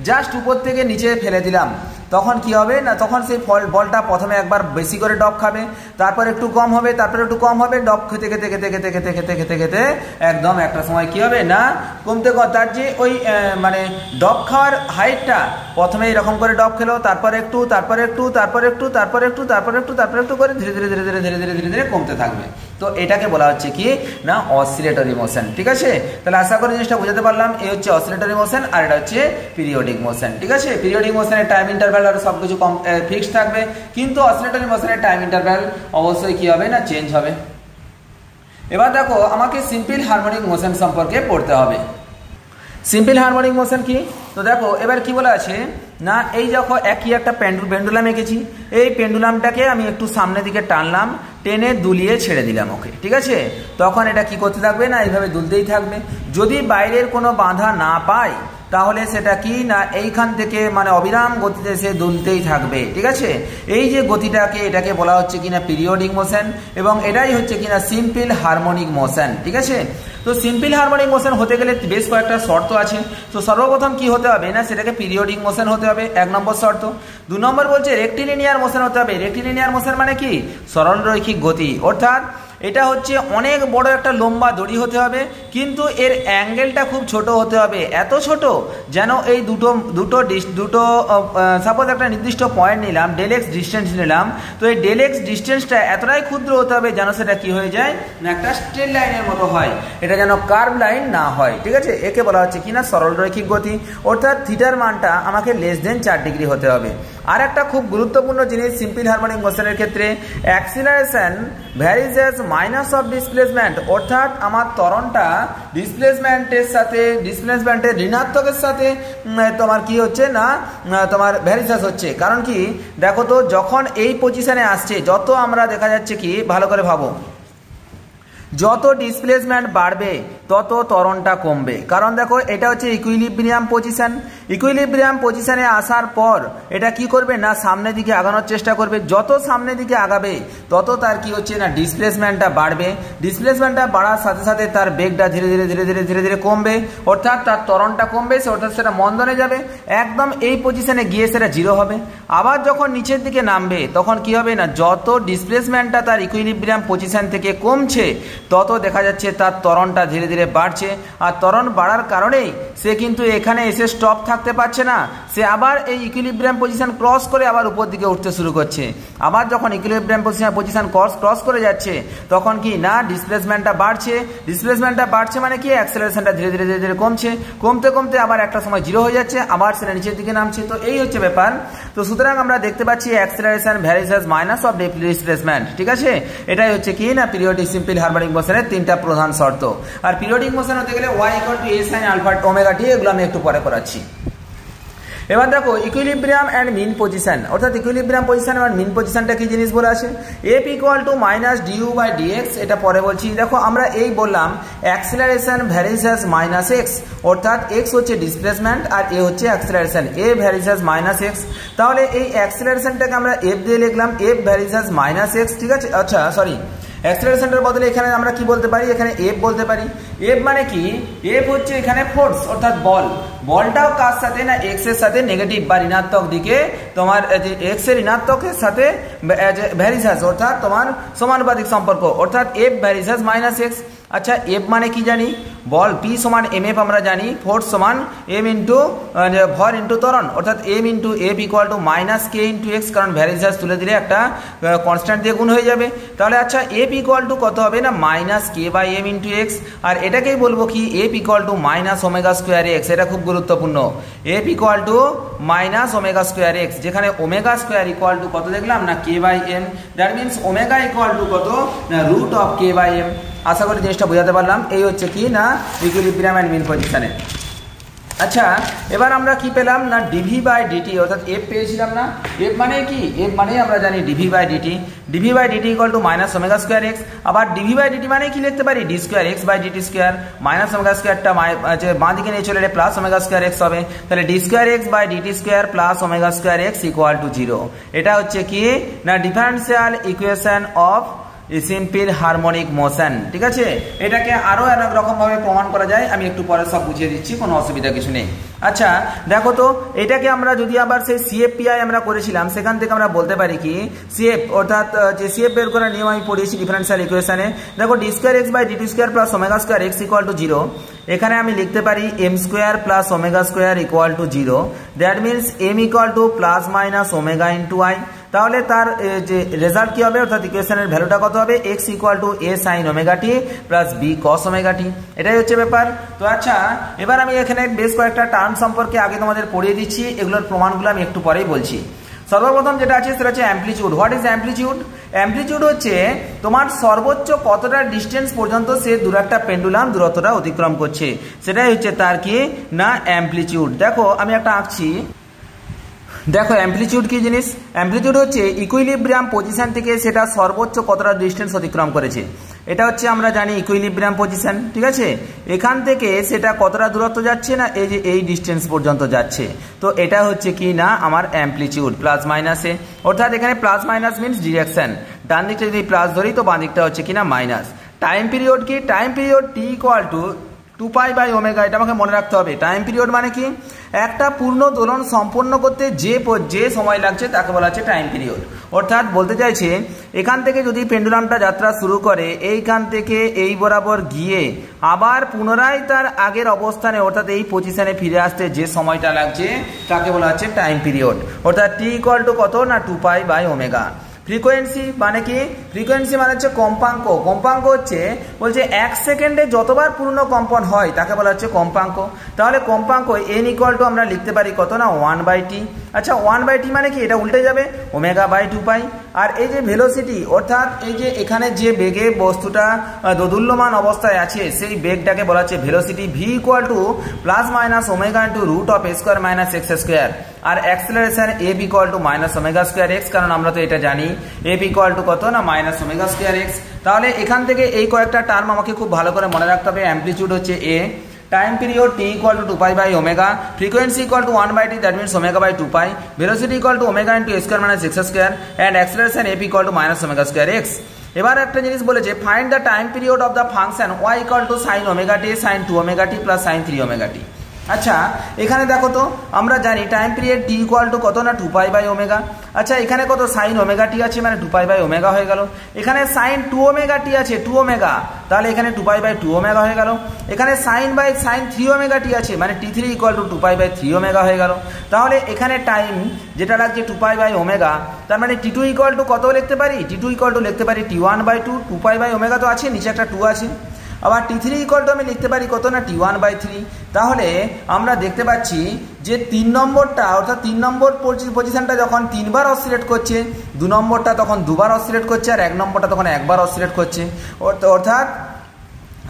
জাস্ট উপর থেকে নিচে ফেলে দিলাম, তখন কি হবে না, তখন সেই বলটা প্রথমে একবার বেশি করে ডপ খাবে, তারপর একটু কম হবে, তারপর একটু কম হবে, ডপ খেতে খেতে খেতে খেতে খেতে খেতে খেতে খেতে একদম একটা সময় কি হবে না কমতে, তার যে ওই মানে ডপ খাওয়ার হাইটটা প্রথমে এরকম করে ডপ খেলো, তারপর একটু, তারপর একটু, তারপর একটু, তারপর একটু, তারপর একটু, তারপর একটু করে ধীরে ধীরে ধীরে ধীরে ধীরে ধীরে ধীরে ধীরে কমতে থাকবে। তো এটাকে বলা হচ্ছে কি না অসিলেটরি মোশন, ঠিক আছে? তাহলে আশা করি জিনিসটা বুঝাতে পারলাম। এই হচ্ছে অসিলেটরি মোশন আর এটা হচ্ছে পিরিয়ডিক মোশন, ঠিক আছে? পিরিয়ডিক মোশনের টাইম ইন্টারভ্যাল আর সব কিছু ফিক্সড থাকবে, কিন্তু অসিলেটরি মোশনের টাইম ইন্টারভ্যাল অবশ্যই কি হবে না চেঞ্জ হবে। এবার দেখো আমাকে সিম্পল হারমোনিক মোশন সম্পর্কে পড়তে হবে। সিম্পল হারমোনিক মোশন কি? তো দেখো এবার কি বলা আছে না, এই দেখো একই একটা পেন্ডুলাম এঁকেছি, এই পেন্ডুলামটাকে আমি একটু সামনের দিকে টানলাম, টেনে দুলিয়ে ছেড়ে দিলাম ওকে, ঠিক আছে? তখন এটা কি করতে থাকবে না এইভাবে দুলতেই থাকবে। যদি বাইরের কোনো বাধা না পায় তাহলে সেটা কি না এইখান থেকে মানে অবিরাম গতিতে সে দুলতেই থাকবে, ঠিক আছে? এই যে গতিটাকে এটাকে বলা হচ্ছে কিনা পিরিয়ডিক মোশন, এবং এটাই হচ্ছে কিনা সিম্পল হারমোনিক মোশন, ঠিক আছে? তো সিম্পল হারমোনিক মোশন হতে গেলে বেশ কয়েকটা শর্ত আছে। তো সর্বপ্রথম কি হতে হবে না, সেটাকে পিরিয়ডিক মোশন হতে হবে, 1 নম্বর শর্ত। 2 নম্বর বলছে রেক্টিলিনিয়ার মোশন হতে হবে। রেক্টিলিনিয়ার মোশন মানে কি সরলরৈখিক গতি, অর্থাৎ এটা হচ্ছে অনেক বড় একটা লম্বা দড়ি হতে হবে, কিন্তু এর অ্যাঙ্গেলটা খুব ছোট হতে হবে, এত ছোট যেন এই দুটো সাপোজ একটা নির্দিষ্ট পয়েন্ট নিলাম, ডেল এক্স ডিস্টেন্স নিলাম, তো এই ডেল এক্স ডিস্টেন্সটা এতটাই ক্ষুদ্র হতে হবে যেন সেটা কি হয়ে যায় না একটা স্ট্রেট লাইনের মতো হয়, এটা যেন কার্ভ লাইন না হয়, ঠিক আছে? একে বলা হচ্ছে কিনা সরলরৈখিক গতি, অর্থাৎ থিটার মানটা আমাকে <4 ডিগ্রি হতে হবে। আর একটা খুব গুরুত্বপূর্ণ জিনিস সিম্পল হারমোনিক মোশনের ক্ষেত্রে, acceleration varies as minus of displacement, অর্থাৎ আমার ত্বরণটা ডিসপ্লেসমেন্টের ঋণাত্মকের সাথে তোমার কি হচ্ছে না তোমার ভ্যারিসাস হচ্ছে। কারণ কি দেখো তো, যখন এই পজিশনে আসছে, যত আমরা দেখা যাচ্ছে কি ভালো করে ভাবো, যত ডিসপ্লেসমেন্ট বাড়বে তত ত্বরণটা কমবে। কারণ দেখো এটা হচ্ছে ইকুইলিব্রিয়াম পজিশন, ইকুইলিব্রিয়াম পজিশনে আসার পর এটা কি করবে না সামনের দিকে আগানোর চেষ্টা করবে, যত সামনের দিকে আগাবে তত তার কি হচ্ছে না ডিসপ্লেসমেন্টটা বাড়বে, ডিসপ্লেসমেন্টটা বাড়ার সাথে সাথে তার বেগটা ধীরে ধীরে ধীরে ধীরে ধীরে ধীরে কমবে, অর্থাৎ তার ত্বরণটা কমবে, অর্থাৎ সেটা মন্দনে যাবে, একদম এই পজিশনে গিয়ে সেটা 0 হবে। আবার যখন নিচের দিকে নামবে তখন কি হবে না, যত ডিসপ্লেসমেন্টটা তার ইকুইলিব্রিয়াম পজিশন থেকে কমছে তত দেখা যাচ্ছে তার ত্বরণটা ধীরে ধীরে বাড়ছে, আর ত্বরণ বাড়ার কারণেই সে কিন্তু এখানে এসে স্টপ থাকতে পারছে না, সে আবার এই ইকুইলিব্রিয়াম পজিশন ক্রস করে আবার উপর দিকে উঠতে শুরু করছে। আবার যখন ইকুইলিব্রিয়াম পজিশন ক্রস করে যাচ্ছে তখন কি না ডিসপ্লেসমেন্টটা বাড়ছে মানে কি অ্যাক্সেলারেশনটা ধীরে ধীরে ধীরে ধীরে কমতে কমতে আবার একটা সময় 0 হয়ে যাচ্ছে, আবার সেটা নিচের দিকে নামছে। তো এই হচ্ছে ব্যাপার। তো সুতরাং আমরা দেখতে পাচ্ছি acceleration varies as minus of displacement, ঠিক আছে? এটাই হচ্ছে কি না পিরিয়ডিক সিম্পল হারমোনিক মোশনের 3টা প্রধান শর্ত। আর পিরিয়ডিক মোশন হতে গেলে y = a sin alpha omega t, এগুলো আমি একটু পরে করাচ্ছি। এবার দেখো ইকুইলিব্রিয়াম অ্যান্ড মিন পজিশন, অর্থাৎ ইকুইলিব্রিয়াম পজিশন আর মিন পজিশনটা কি জিনিস বলে আছে, f = -du/dx, এটা পরে বলছি। দেখো আমরা এই বললাম অ্যাক্সিলারেশন ভ্যারিজ অ্যাজ -x, অর্থাৎ x হচ্ছে ডিসপ্লেসমেন্ট আর a হচ্ছে acceleration, a varies as -x। তাহলে এই অ্যাক্সিলারেশনটাকে আমরা f দিয়ে লিখলাম, f ভ্যারিজ অ্যাজ -x, ঠিক আছে? আচ্ছা সরি, অ্যাক্সেলারেশনটার বদলে এখানে আমরা কি বলতে পারি, এখানে এফ বলতে পারি। এফ মানে কি, এফ হচ্ছে এখানে ফোর্স অর্থাৎ বল। বলটাও কার সাথে না এক্স এর সাথে নেগেটিভ বা ঋণাত্মক দিকে তোমার এক্স এর ঋণাত্মকের সাথে ভ্যারিসাস অর্থাৎ তোমার সমানুপাতিক সম্পর্ক, অর্থাৎ এফ ভ্যারিসাস মাইনাস এক্স। আচ্ছা এফ মানে কি জানি, বল পি সমান এম এফ আমরা জানি, ফোর্স সমান এম ইন্টু ভর ইন্টু ত্বরণ, অর্থাৎ m into f equal to minus k into x, কারণ ভ্যারিসাস তুলে দিলে একটা কনস্ট্যান্ট দিয়ে গুণ হয়ে যাবে। তাহলে আচ্ছা এফ ইকুয়াল টু কত হবে না minus K by M into X, আর এটাকেই বলবো কি F equal to minus omega square X. এটা খুব গুরুত্বপূর্ণ, F equal to minus omega square X, যেখানে ওমেগা স্কোয়ার ইকুয়াল টু কত দেখলাম না K by M, that means omega equal to কত না root of K by M. আশা করি জিনিসটা বোঝাতে পারলাম। এই হচ্ছে কি না ইকুইলিব্রিয়াম অ্যান্ড মিন পজিশনে। আচ্ছা এবার আমরা কি পেলাম না ডিভি বাই ডিটি, অর্থাৎ এফ পেয়েছিলাম না। এফ মানে কি, এফ মানে আমরা জানি DV by DT, DV by DT equal to minus omega square X. আবার ডিভি বাই ডিটি মানে কি লিখতে পারি, D square x by DT square, minus omega স্কোয়ারটা বাঁ দিকে নিয়ে চলে এলে প্লাস ওমেগা স্কোয়ার এক্স হবে, তাহলে D square x by DT square plus omega square x equal to 0। এটা হচ্ছে কি না differential equation of simple harmonic motion. ঠিক আছে, এটাকে আরো অনেক রকম ভাবে প্রমাণ করা যায়, আমি একটু পরে সব বুঝিয়ে দিচ্ছি, কোনো অসুবিধা কিছু নেই। আচ্ছা দেখো তো, এটাকে আমরা যদি আবার সেই সিএফপিআই আমরা করেছিলাম, সেখান থেকে আমরা বলতে পারি কি সিএফ অর্থাৎ যে সিএফ বের করার নিয়ম আমি পড়িয়েছি ডিফারেন্সিয়াল ইকুয়েশনে। দেখো d square x by DT square plus omega square x equal to 0, এখানে আমি লিখতে পারি m square plus omega square equal to 0, that means m equal to plus minus omega into i. তাহলে তার যে রেজাল্ট কি হবে, অর্থাৎ ইকুয়েশনের ভ্যালুটা কত হবে, X equal to A sine omega T plus B cos omega T. এটাই হচ্ছে ব্যাপার। তো আচ্ছা এবার আমি এখানে বেশ কয়েকটা টার্ম সম্পর্কে আগে তোমাদের পড়িয়ে দিচ্ছি, এগুলোর প্রমাণগুলো আমি একটু পরেই বলছি। সর্বপ্রথম যেটা আছে সেটা হচ্ছে amplitude. What is amplitude? Amplitude হচ্ছে তোমার সর্বোচ্চ কতটা ডিস্টেন্স পর্যন্ত সে একটা পেন্ডুলাম দূরত্বটা অতিক্রম করছে, সেটাই হচ্ছে তার কি না অ্যাম্পলিটিউড। দেখো আমি একটা আঁকছি, দেখো অ্যাম্পলিটিউড কি জিনিস, অ্যাম্পলিটিউড হচ্ছে ইকুইলিব্রিয়াম পজিশন থেকে সেটা সর্বোচ্চ কতটা ডিস্টেন্স অতিক্রম করেছে। এটা হচ্ছে আমরা জানি ইকুইলিব্রিয়াম পজিশন, ঠিক আছে, এখান থেকে সেটা কতটা দূরত্ব যাচ্ছে না এই যে এই ডিস্টেন্স পর্যন্ত যাচ্ছে, তো এটা হচ্ছে কি না আমার অ্যাম্পলিটিউড প্লাস মাইনাসে, অর্থাৎ এখানে প্লাস মাইনাস মিনস ডিরেকশন, ডান দিকটা যদি প্লাস ধরি তো বাঁ দিকটা হচ্ছে কি না মাইনাস। টাইম পিরিয়ড কি, time period T equal to 2পাই বাই ওমেগা, এটা আমাকে মনে রাখতে হবে। টাইম পিরিয়ড মানে কি, একটা পূর্ণ দোলন সম্পন্ন করতে যে সময় লাগছে তাকে বলা হচ্ছে টাইম পিরিয়ড। অর্থাৎ বলতে চাইছে এখান থেকে যদি পেন্ডুলামটা যাত্রা শুরু করে এইখান থেকে এই বরাবর গিয়ে আবার পুনরায় তার আগের অবস্থানে অর্থাৎ এই পজিশনে ফিরে আসতে যে সময়টা লাগছে তাকে বলা হচ্ছে টাইম পিরিয়ড। অর্থাৎ টি ইকুয়াল টু কত না 2পাই বাই ওমেগা। ফ্রিকোয়েন্সি মানে কি, ফ্রিকোয়েন্সি মানে হচ্ছে কম্পাঙ্ক। কম্পাঙ্ক হচ্ছে বলছে 1 সেকেন্ডে যতবার পূর্ণ কম্পন হয় তাকে বলা হচ্ছে কম্পাঙ্ক। তাহলে কম্পাঙ্ক এন ইকুয়াল টু আমরা লিখতে পারি কত না 1/t। আচ্ছা 1/t মানে কি, এটা উল্টে যাবে ওমেগা বাই 2পাই। আর এই যে ভেলোসিটি অর্থাৎ এই যে এখানে যে বেগে বস্তুটা দোদুল্যমান অবস্থায় আছে সেই বেগটাকে বলা হচ্ছে velocity. V equal to plus minus omega into root of A square minus x square. আর acceleration F equal to minus omega square x, কারণ আমরা তো এটা জানি এফ ইকুয়াল টু কত না মাইনাস ওমেগা স্কোয়ার এক্স। তাহলে এখান থেকে এই কয়েকটা টার্ম আমাকে খুব ভালো করে মনে রাখতে হবে। অ্যাম্পলিটিউড হচ্ছে A, time period T equal to 2পাই by omega, frequency equal to 1/t that means omega by 2পাই, velocity equal to omega into A square minus x square, and acceleration F equal to minus omega square X. এবার একটা জিনিস বলেছে find the time period of the function Y equal to sine omega T sine 2 omega T plus sine 3 omega T. আচ্ছা এখানে দেখো তো আমরা জানি time period T equal to কত না 2পাই বাই ওমেগা। আচ্ছা এখানে কত সাইন ওমেগা টি আছে মানে 2পাই বাই ওমেগা হয়ে গেল। এখানে সাইন 2 ওমেগা টি আছে 2 ওমেগা, তাহলে এখানে 2পাই বাই 2 ওমেগা হয়ে গেল। এখানে sine by sine 3 omega T আছে মানে t3 ইকুয়াল টু 2পাই বাই 3 ওমেগা হয়ে গেল। তাহলে এখানে টাইম যেটা লাগছে 2পাই বাই ওমেগা, তার মানে t2 ইকুয়াল টু কত লিখতে পারি, t2 ইকুয়াল টু লিখতে পারি t1 বাই 2, 2পাই বাই ওমেগা তো আছে, নিচে একটা 2 আছে। আবার t3 ইকুয়াল টু আমি লিখতে পারি কত না t1 বাই 3। তাহলে আমরা দেখতে পাচ্ছি যে 3 নম্বরটা অর্থাৎ 3 নম্বর পজিশনটা যখন 3বার অসিলেট করছে, 2 নম্বরটা তখন 2বার অসিলেট করছে, আর 1 নম্বরটা তখন 1বার অসিলেট করছে। অর্থাৎ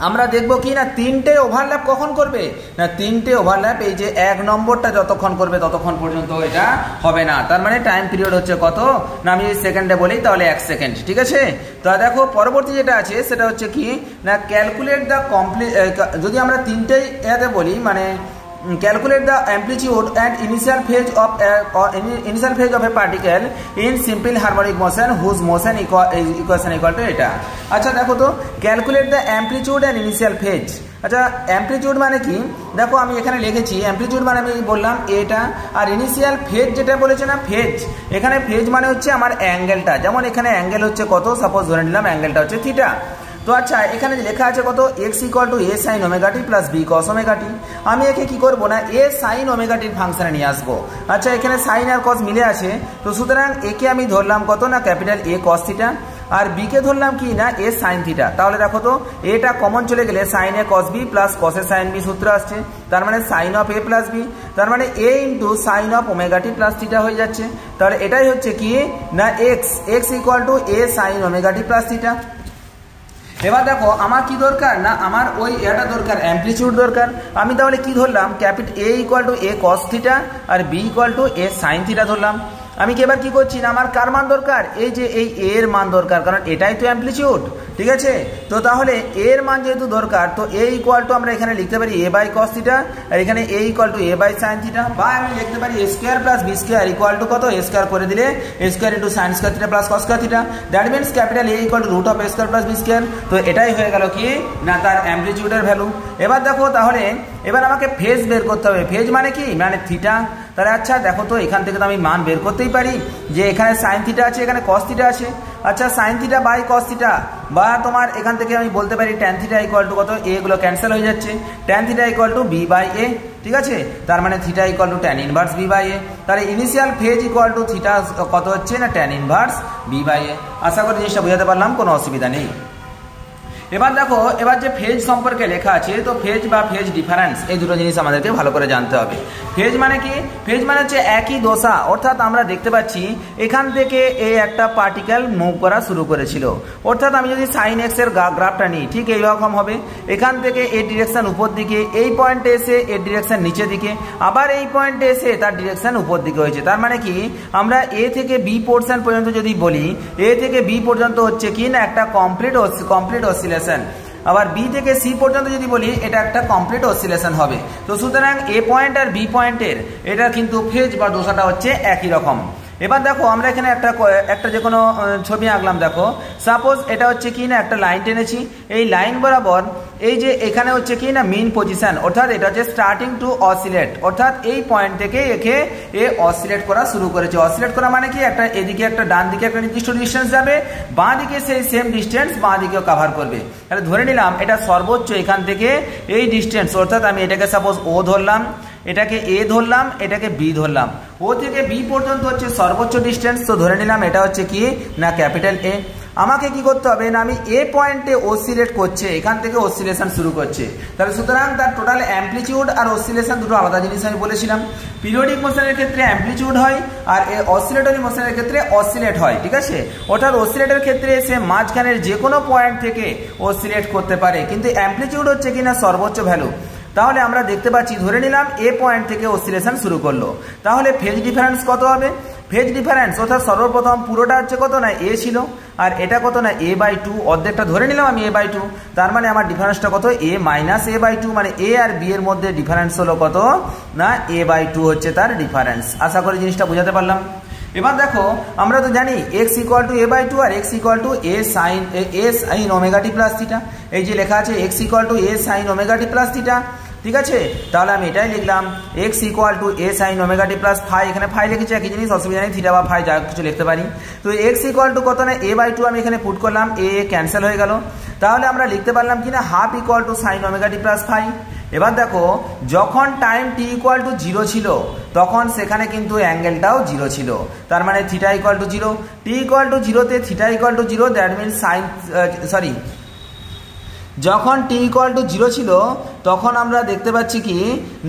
আমরা দেখব কি না 3টে ওভারল্যাপ কখন করবে না 3টে ওভারল্যাপ এই যে 1 নম্বরটা যতক্ষণ করবে ততক্ষণ পর্যন্ত এটা হবে না। তার মানে টাইম পিরিয়ড হচ্ছে কত না, আমি সেকেন্ডে বলি তাহলে 1 সেকেন্ড, ঠিক আছে। তো দেখো পরবর্তী যেটা আছে সেটা হচ্ছে কি না ক্যালকুলেট দ্য কমপ্লিট, যদি আমরা 3টেই এতে বলি মানে calculate the amplitude and initial phase of a particle in simple harmonic motion whose motion equation equal to এটা। আচ্ছা দেখো তো, calculate the amplitude and initial phase. আচ্ছা অ্যাম্পলিটিউড মানে কি, দেখো আমি এখানে লিখেছি অ্যাম্পলিটিউড মানে আমি বললাম এটা, আর ইনিশিয়াল ফেজ যেটা বলেছে না ফেজ, এখানে ফেজ মানে হচ্ছে আমার অ্যাঙ্গেলটা, যেমন এখানে অ্যাঙ্গেল হচ্ছে কত, সাপোজ ধরে নিলাম অ্যাঙ্গেলটা হচ্ছে থিটা। তো আচ্ছা এখানে লেখা আছে কত, X equal to A sine omega T plus B cos omega T. আমি একে কি করবো না এ সাইন ওমেগা টির ফাংশনে নিয়ে আসবো। আচ্ছা এখানে সাইন আর কস মিলে আছে, তো সুতরাং একে আমি ধরলাম কত না ক্যাপিটাল এ কস থিটা, আর বি কে ধরলাম কি না এ সাইন থিটা। তাহলে দেখো তো এটা কমন চলে গেলে sine A cos B plus cos A sine B সূত্র আসছে, তার মানে sine of A plus B, তার মানে A into sine of omega T plus theta হয়ে যাচ্ছে। তাহলে এটাই হচ্ছে কি না X equal to A sine omega T plus theta. এবার দেখো আমার কি দরকার না, আমার ওই এটা দরকার অ্যাম্পলিটিউড দরকার। আমি তাহলে কি ধরলাম, capital A equal to a cos theta আর b equal to A sine theta ধরলাম। আমি কি এবার কি করছি না, আমার কার মান দরকার, এই যে এই এর মান দরকার, কারণ এটাই তো অ্যাম্পলিটিউড, ঠিক আছে। তো তাহলে এর মান যেহেতু দরকার, তো এ ইকুয়াল টু আমরা এখানে লিখতে পারি এ বাই কস থিটা, আর এখানে A equal to A by sine theta, বা আমি লিখতে পারি A square plus B square equal to কত, এ স্কোয়ার করে দিলে A square into sine square theta plus cos square theta, that means capital A equal to root of A square plus B square. তো এটাই হয়ে গেল কি না তার অ্যাম্পলিটিউডের ভ্যালু। এবার দেখো তাহলে এবার আমাকে ফেজ বের করতে হবে, ফেজ মানে কি মানে থিটা। তাহলে আচ্ছা দেখো তো এখান থেকে তো আমি মান বের করতেই পারি যে এখানে সাইন থিটা আছে এখানে কস থিটা আছে। আচ্ছা sine theta by cos theta, বা তোমার এখান থেকে আমি বলতে পারি ট্যান থিটা ইকুয়াল টু কত, এগুলো ক্যান্সেল হয়ে যাচ্ছে, tan theta equal to B by A, ঠিক আছে। তার মানে theta equal to tan inverse B by A. তাহলে initial phase equal to theta কত হচ্ছে না tan inverse B by A. আশা করি জিনিসটা বোঝাতে পারলাম, কোনো অসুবিধা নেই। এবার দেখো এবার যে ফেজ সম্পর্কে লেখা আছে, তো ফেজ বা ফেজ ডিফারেন্স এই দুটো জিনিস আমাদেরকে ভালো করে জানতে হবে। ফেজ মানে কি, ফেজ মানে হচ্ছে একই দশা, অর্থাৎ আমরা দেখতে পাচ্ছি এখান থেকে এই একটা পার্টিকেল মুভ করা শুরু করেছিল, অর্থাৎ আমি যদি সাইন এক্স এর গ্রাফটা নিই ঠিক এইরকম হবে, এখান থেকে এর ডিরেকশন উপর দিকে, এই পয়েন্টে এসে এর ডিরেকশন নিচের দিকে, আবার এই পয়েন্টে এসে তার ডিরেকশন উপর দিকে হয়েছে। তার মানে কি আমরা এ থেকে বি পোর্শন পর্যন্ত যদি বলি, এ থেকে বি পর্যন্ত হচ্ছে কি না একটা কমপ্লিট অসিলেশন, আবার বি থেকে সি পর্যন্ত যদি বলি এটা একটা কমপ্লিট অসিলেশন হবে। তো সুতরাং এ পয়েন্ট আর বি পয়েন্টের এটা কিন্তু ফেজ বা দশাটা হচ্ছে একই রকম। এবার দেখো আমরা এখানে একটা যে কোনো ছবি আঁকলাম, দেখো সাপোজ এটা হচ্ছে কি না একটা লাইন টেনেছি, এই লাইন বরাবর এই যে এখানে হচ্ছে কি না মিন পজিশন, অর্থাৎ এটা হচ্ছে স্টার্টিং টু অসিলেট, অর্থাৎ এই পয়েন্ট থেকে একে এ অসিলেট করা শুরু করেছে। অসিলেট করা মানে কি একটা এদিকে একটা ডান দিকে একটা নির্দিষ্ট ডিস্টেন্স যাবে, বাঁ দিকে সেই সেম ডিস্টেন্স বাঁ দিকেও কভার করবে। তাহলে ধরে নিলাম এটা সর্বোচ্চ এখান থেকে এই ডিস্টেন্স, অর্থাৎ আমি এটাকে সাপোজ ও ধরলাম, এটাকে এ ধরলাম, এটাকে বি ধরলাম, ও থেকে বি পর্যন্ত হচ্ছে সর্বোচ্চ ডিস্টেন্স। তো ধরে নিলাম এটা হচ্ছে কি না ক্যাপিটাল এ। আমাকে কি করতে হবে না আমি এ পয়েন্টে অসিলেট করছে, এখান থেকে অসিলেশন শুরু করছে, তাহলে সুতরাং তার টোটাল অ্যাম্পলিটিউড আর অসিলেশন দুটো আলাদা জিনিস আমি বলেছিলাম। পিরিয়ডিক মোশনের ক্ষেত্রে অ্যাম্পলিটিউড হয় আর অসিলেটরি মোশনের ক্ষেত্রে অসিলেট হয়, ঠিক আছে। অর্থাৎ অসিলেটের ক্ষেত্রে সে মাঝখানের যে কোনো পয়েন্ট থেকে অসিলেট করতে পারে, কিন্তু অ্যাম্পলিটিউড হচ্ছে কিনা সর্বোচ্চ ভ্যালু। তাহলে আমরা দেখতে পাচ্ছি ধরে নিলাম এ পয়েন্ট থেকে অসিলেশন শুরু করলো, তাহলে ফেজ ডিফারেন্স কত হবে, ফেজ ডিফারেন্স অর্থাৎ সর্বপ্রথম পুরোটা হচ্ছে কত না এ ছিল, আর এটা কত না এ বাই টু, অর্ধেকটা ধরে নিলাম আমি এ বাই টু, তার মানে আমার ডিফারেন্সটা কত এ মাইনাস এ বাই টু, মানে এ আর বি এর মধ্যে ডিফারেন্স হলো কত না এ বাই টু হচ্ছে তার ডিফারেন্স। আশা করি জিনিসটা বোঝাতে পারলাম। এবার দেখো আমরা তো জানি x equal to A by two আর x equal to A sine omega T plus theta, এই যে লেখা আছে x equal to A sine omega T plus theta, ঠিক আছে। তাহলে আমি এটাই লিখলাম x equal to A sine omega T plus phi, এখানে ফাই লিখেছি একই জিনিস, অসুবিধা নেই, থিটা বা ফাই যা কিছু লিখতে পারি। তো এক্স ইকুয়াল টু কত না এ বাই টু আমি এখানে পুট করলাম, এ ক্যান্সেল হয়ে গেল, তাহলে আমরা লিখতে পারলাম কি না half equal to sine omega T plus phi. এবার দেখো যখন time T equal to zero ছিল তখন সেখানে কিন্তু অ্যাঙ্গেলটাও জিরো ছিল, তার মানে theta equal to zero, T equal to জিরোতে theta equal to zero, that means যখন টি ইকুয়াল টু জিরো ছিল তখন আমরা দেখতে পাচ্ছি কি